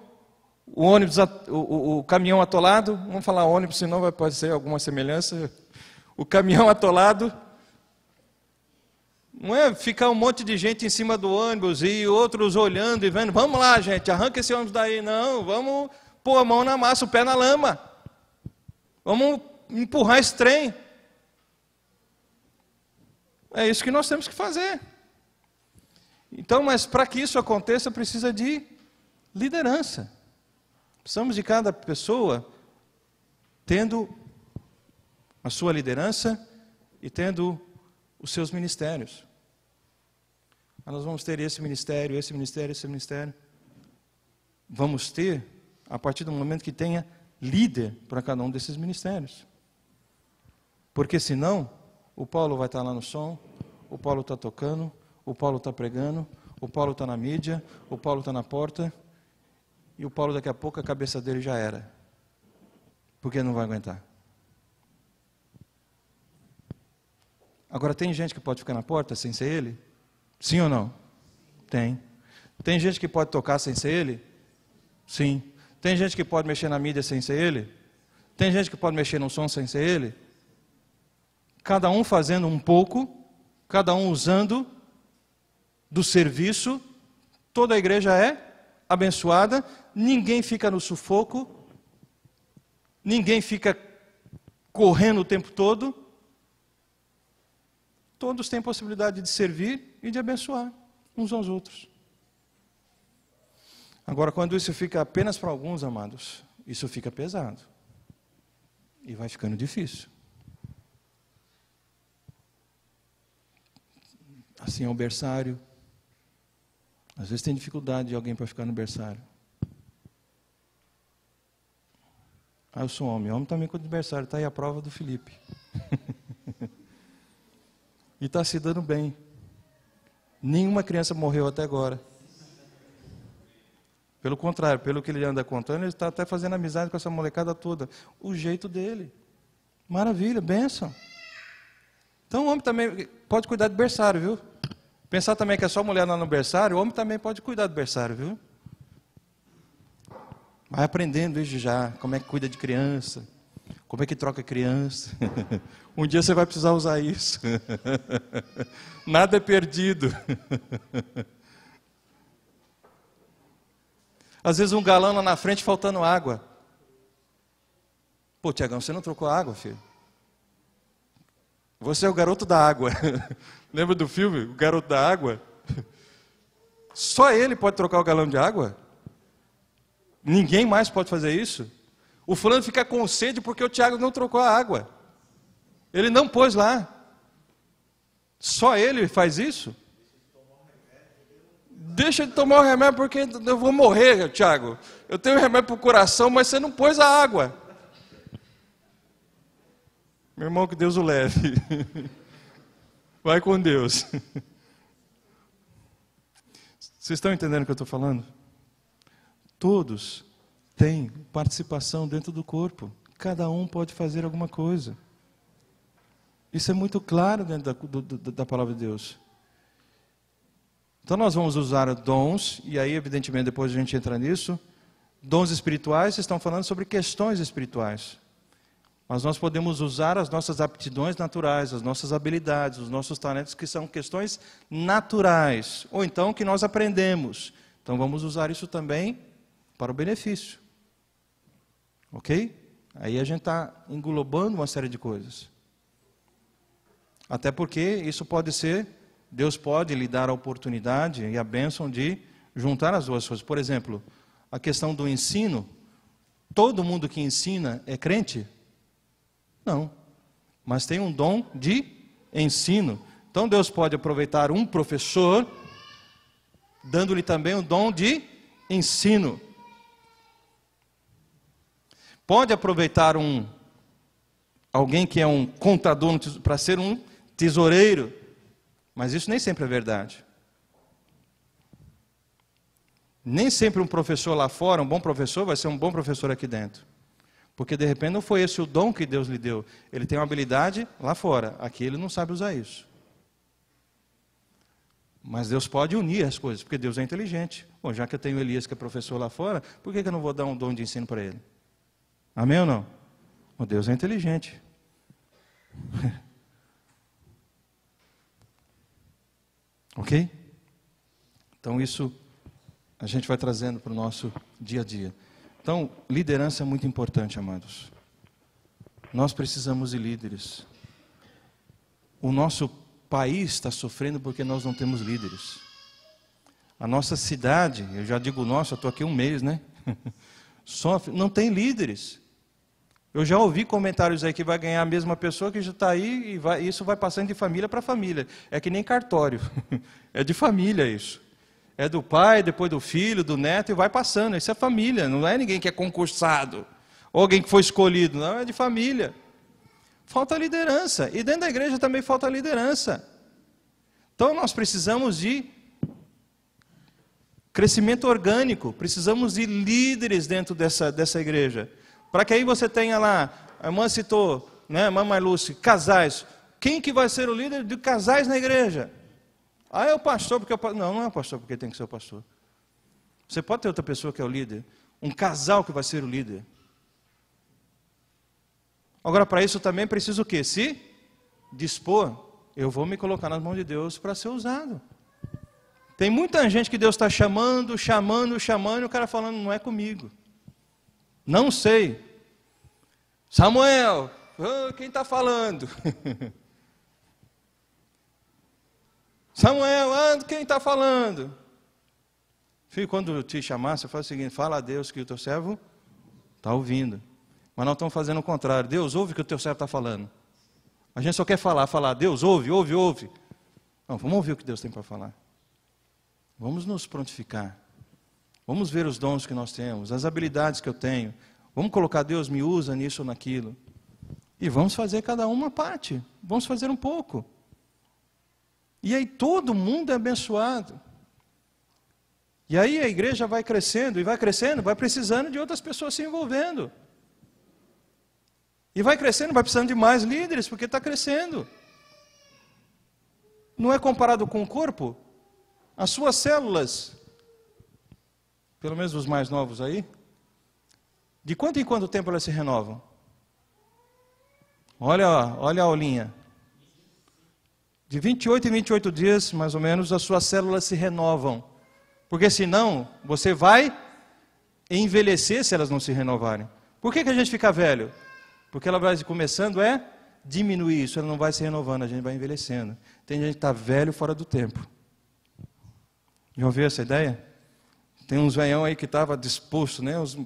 o ônibus, o caminhão atolado? Vamos falar ônibus, senão pode ser alguma semelhança. O caminhão atolado. Não é ficar um monte de gente em cima do ônibus e outros olhando e vendo, vamos lá gente, arranca esse ônibus daí. Não, vamos pôr a mão na massa, o pé na lama. Vamos empurrar esse trem. É isso que nós temos que fazer. Então, mas para que isso aconteça, precisa de liderança. Precisamos de cada pessoa tendo a sua liderança e tendo os seus ministérios. Nós vamos ter esse ministério, esse ministério, esse ministério. Vamos ter, a partir do momento que tenha líder para cada um desses ministérios. Porque senão, o Paulo vai estar lá no som, o Paulo está tocando, o Paulo está pregando, o Paulo está na mídia, o Paulo está na porta, e o Paulo daqui a pouco a cabeça dele já era. Porque não vai aguentar. Agora, tem gente que pode ficar na porta sem ser ele? Sim ou não? Tem. Tem gente que pode tocar sem ser ele? Sim. Tem gente que pode mexer na mídia sem ser ele? Tem gente que pode mexer no som sem ser ele? Cada um fazendo um pouco, cada um usando do serviço, toda a igreja é abençoada, ninguém fica no sufoco, ninguém fica correndo o tempo todo, todos têm possibilidade de servir e de abençoar uns aos outros. Agora, quando isso fica apenas para alguns, amados, isso fica pesado. E vai ficando difícil. Assim é o berçário. Às vezes tem dificuldade de alguém para ficar no berçário. Ah, eu sou homem. Homem também com o berçário. Está aí a prova do Felipe. E está se dando bem. Nenhuma criança morreu até agora. Pelo contrário, pelo que ele anda contando, ele está até fazendo amizade com essa molecada toda. O jeito dele. Maravilha, bênção. Então o homem também pode cuidar do berçário, viu? Pensar também que é só mulher lá no berçário, o homem também pode cuidar do berçário, viu? Vai aprendendo desde já, como é que cuida de criança, como é que troca criança. Um dia você vai precisar usar isso. Nada é perdido. Às vezes um galão lá na frente faltando água. Pô, Tiagão, você não trocou água, filho? Você é o garoto da água. Lembra do filme, o garoto da água? Só ele pode trocar o galão de água? Ninguém mais pode fazer isso? O fulano fica com sede porque o Tiago não trocou a água. Ele não pôs lá. Só ele faz isso? Deixa de tomar o remédio porque eu vou morrer, Tiago. Eu tenho remédio para o coração, mas você não pôs a água. Meu irmão, que Deus o leve. Vai com Deus. Vocês estão entendendo o que eu estou falando? Todos têm participação dentro do corpo. Cada um pode fazer alguma coisa. Isso é muito claro dentro da palavra de Deus. Então nós vamos usar dons, e aí evidentemente depois a gente entra nisso. Dons espirituais, vocês estão falando sobre questões espirituais. Mas nós podemos usar as nossas aptidões naturais, as nossas habilidades, os nossos talentos, que são questões naturais, ou então que nós aprendemos. Então vamos usar isso também para o benefício. Ok? Aí a gente está englobando uma série de coisas. Até porque isso pode ser, Deus pode lhe dar a oportunidade e a bênção de juntar as duas coisas. Por exemplo, a questão do ensino. Todo mundo que ensina é crente? Não, mas tem um dom de ensino. Então Deus pode aproveitar um professor, dando-lhe também o dom de ensino. Pode aproveitar alguém que é um contador para ser um tesoureiro, mas isso nem sempre é verdade. Nem sempre um professor lá fora, um bom professor, vai ser um bom professor aqui dentro. Porque de repente não foi esse o dom que Deus lhe deu. Ele tem uma habilidade lá fora, aqui ele não sabe usar isso. Mas Deus pode unir as coisas, porque Deus é inteligente. Bom, já que eu tenho Elias que é professor lá fora, por que eu não vou dar um dom de ensino para ele? Amém ou não? O Deus é inteligente. Ok? Então isso a gente vai trazendo para o nosso dia a dia. Então, liderança é muito importante, amados. Nós precisamos de líderes. O nosso país está sofrendo porque nós não temos líderes. A nossa cidade, eu já digo nossa, eu estou aqui um mês, né? Sofre, não tem líderes. Eu já ouvi comentários aí que vai ganhar a mesma pessoa que já está aí e isso vai passando de família para família. É que nem cartório. É de família isso. É do pai, depois do filho, do neto e vai passando. Isso é família, não é ninguém que é concursado. Ou alguém que foi escolhido, não, é de família. Falta liderança. E dentro da igreja também falta liderança. Então nós precisamos de crescimento orgânico. Precisamos de líderes dentro dessa igreja. Para que aí você tenha lá, a irmã citou, né, a irmã Marluce, casais. Quem que vai ser o líder de casais na igreja? Ah, é o pastor, porque não é o pastor porque tem que ser o pastor. Você pode ter outra pessoa que é o líder. Um casal que vai ser o líder. Agora, para isso também preciso o quê? Se dispor. Eu vou me colocar nas mãos de Deus para ser usado. Tem muita gente que Deus está chamando, e o cara falando, não é comigo. Não sei. Samuel, quem está falando? Samuel, quem está falando? Filho, quando te chamar, você faz o seguinte, fala a Deus que o teu servo está ouvindo. Mas nós estamos fazendo o contrário. Deus ouve o que o teu servo está falando. A gente só quer falar. Deus ouve. Não, vamos ouvir o que Deus tem para falar. Vamos nos prontificar. Vamos ver os dons que nós temos, as habilidades que eu tenho. Vamos colocar Deus me usa nisso ou naquilo. E vamos fazer cada uma parte. Vamos fazer um pouco. E aí todo mundo é abençoado. E aí a igreja vai crescendo, vai precisando de outras pessoas se envolvendo. E vai crescendo, vai precisando de mais líderes, porque está crescendo. Não é comparado com o corpo? As suas células, pelo menos os mais novos aí, de quanto em quanto tempo elas se renovam? Olha a aulinha. De 28 em 28 dias, mais ou menos, as suas células se renovam. Porque senão, você vai envelhecer se elas não se renovarem. Por que a gente fica velho? Porque ela vai começando a diminuir isso, ela não vai se renovando, a gente vai envelhecendo. Tem gente que está velho fora do tempo. Já ouviu essa ideia? Tem uns velhão aí que estava disposto, né? Os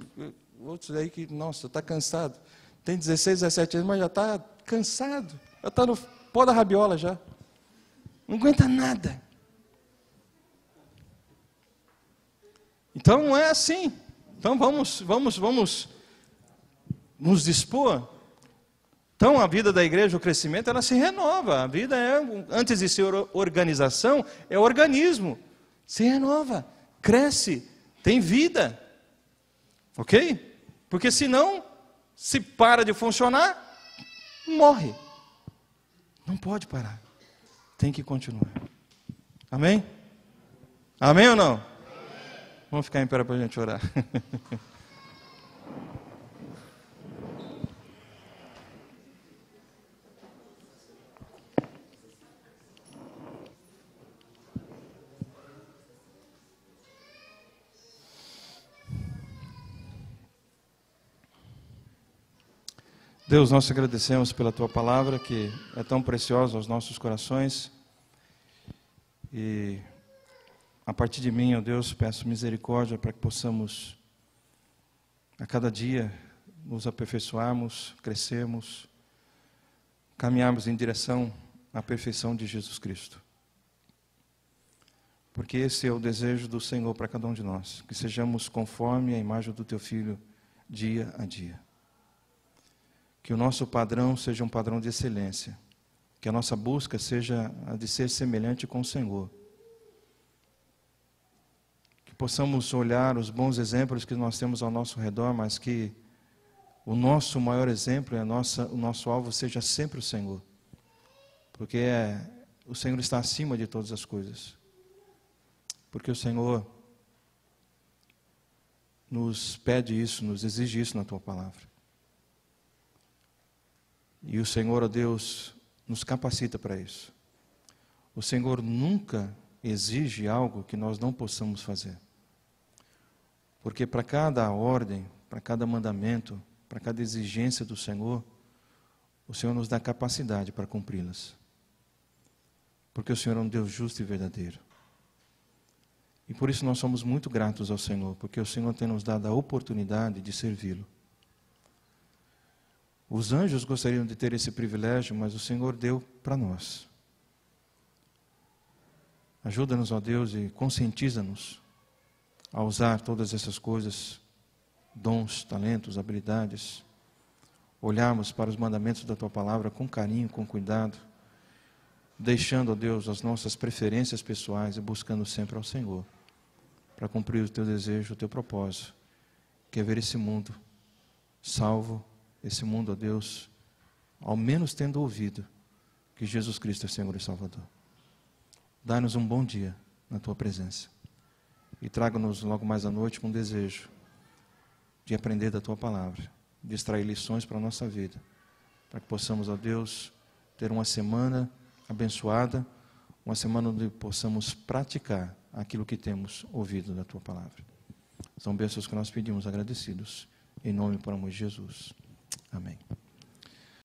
outros aí que, nossa, está cansado. Tem 16, 17 anos, mas já está cansado. Já está no pó da rabiola já. Não aguenta nada. Então não é assim. Então vamos nos dispor. Então a vida da igreja, o crescimento, ela se renova. A vida antes de ser organização, é organismo. Se renova, cresce, tem vida. Ok? Porque senão, se para de funcionar, morre. Não pode parar. Tem que continuar. Amém? Amém ou não? Amém. Vamos ficar em pé para a gente orar. Deus, nós te agradecemos pela tua palavra, que é tão preciosa aos nossos corações. E a partir de mim, ó Deus, peço misericórdia para que possamos, a cada dia, nos aperfeiçoarmos, crescermos, caminharmos em direção à perfeição de Jesus Cristo. Porque esse é o desejo do Senhor para cada um de nós, que sejamos conforme a imagem do Teu Filho dia a dia. Que o nosso padrão seja um padrão de excelência, que a nossa busca seja a de ser semelhante com o Senhor. Que possamos olhar os bons exemplos que nós temos ao nosso redor, mas que o nosso maior exemplo, o nosso alvo seja sempre o Senhor. Porque o Senhor está acima de todas as coisas. Porque o Senhor nos pede isso, nos exige isso na Tua palavra. E o Senhor, ó Deus, nos capacita para isso. O Senhor nunca exige algo que nós não possamos fazer. Porque para cada ordem, para cada mandamento, para cada exigência do Senhor, o Senhor nos dá capacidade para cumpri-las. Porque o Senhor é um Deus justo e verdadeiro. E por isso nós somos muito gratos ao Senhor, porque o Senhor tem nos dado a oportunidade de servi-lo. Os anjos gostariam de ter esse privilégio, mas o Senhor deu para nós. Ajuda-nos, ó Deus, e conscientiza-nos a usar todas essas coisas, dons, talentos, habilidades, olharmos para os mandamentos da Tua palavra com carinho, com cuidado, deixando, ó Deus, as nossas preferências pessoais e buscando sempre ao Senhor, para cumprir o Teu desejo, o Teu propósito, que é ver esse mundo salvo, esse mundo, ó Deus, ao menos tendo ouvido que Jesus Cristo é Senhor e Salvador. Dá-nos um bom dia na Tua presença e traga-nos logo mais à noite com desejo de aprender da Tua palavra, de extrair lições para a nossa vida, para que possamos, ó Deus, ter uma semana abençoada, uma semana onde possamos praticar aquilo que temos ouvido da Tua palavra. São bênçãos que nós pedimos agradecidos, em nome e por amor de Jesus. Amém.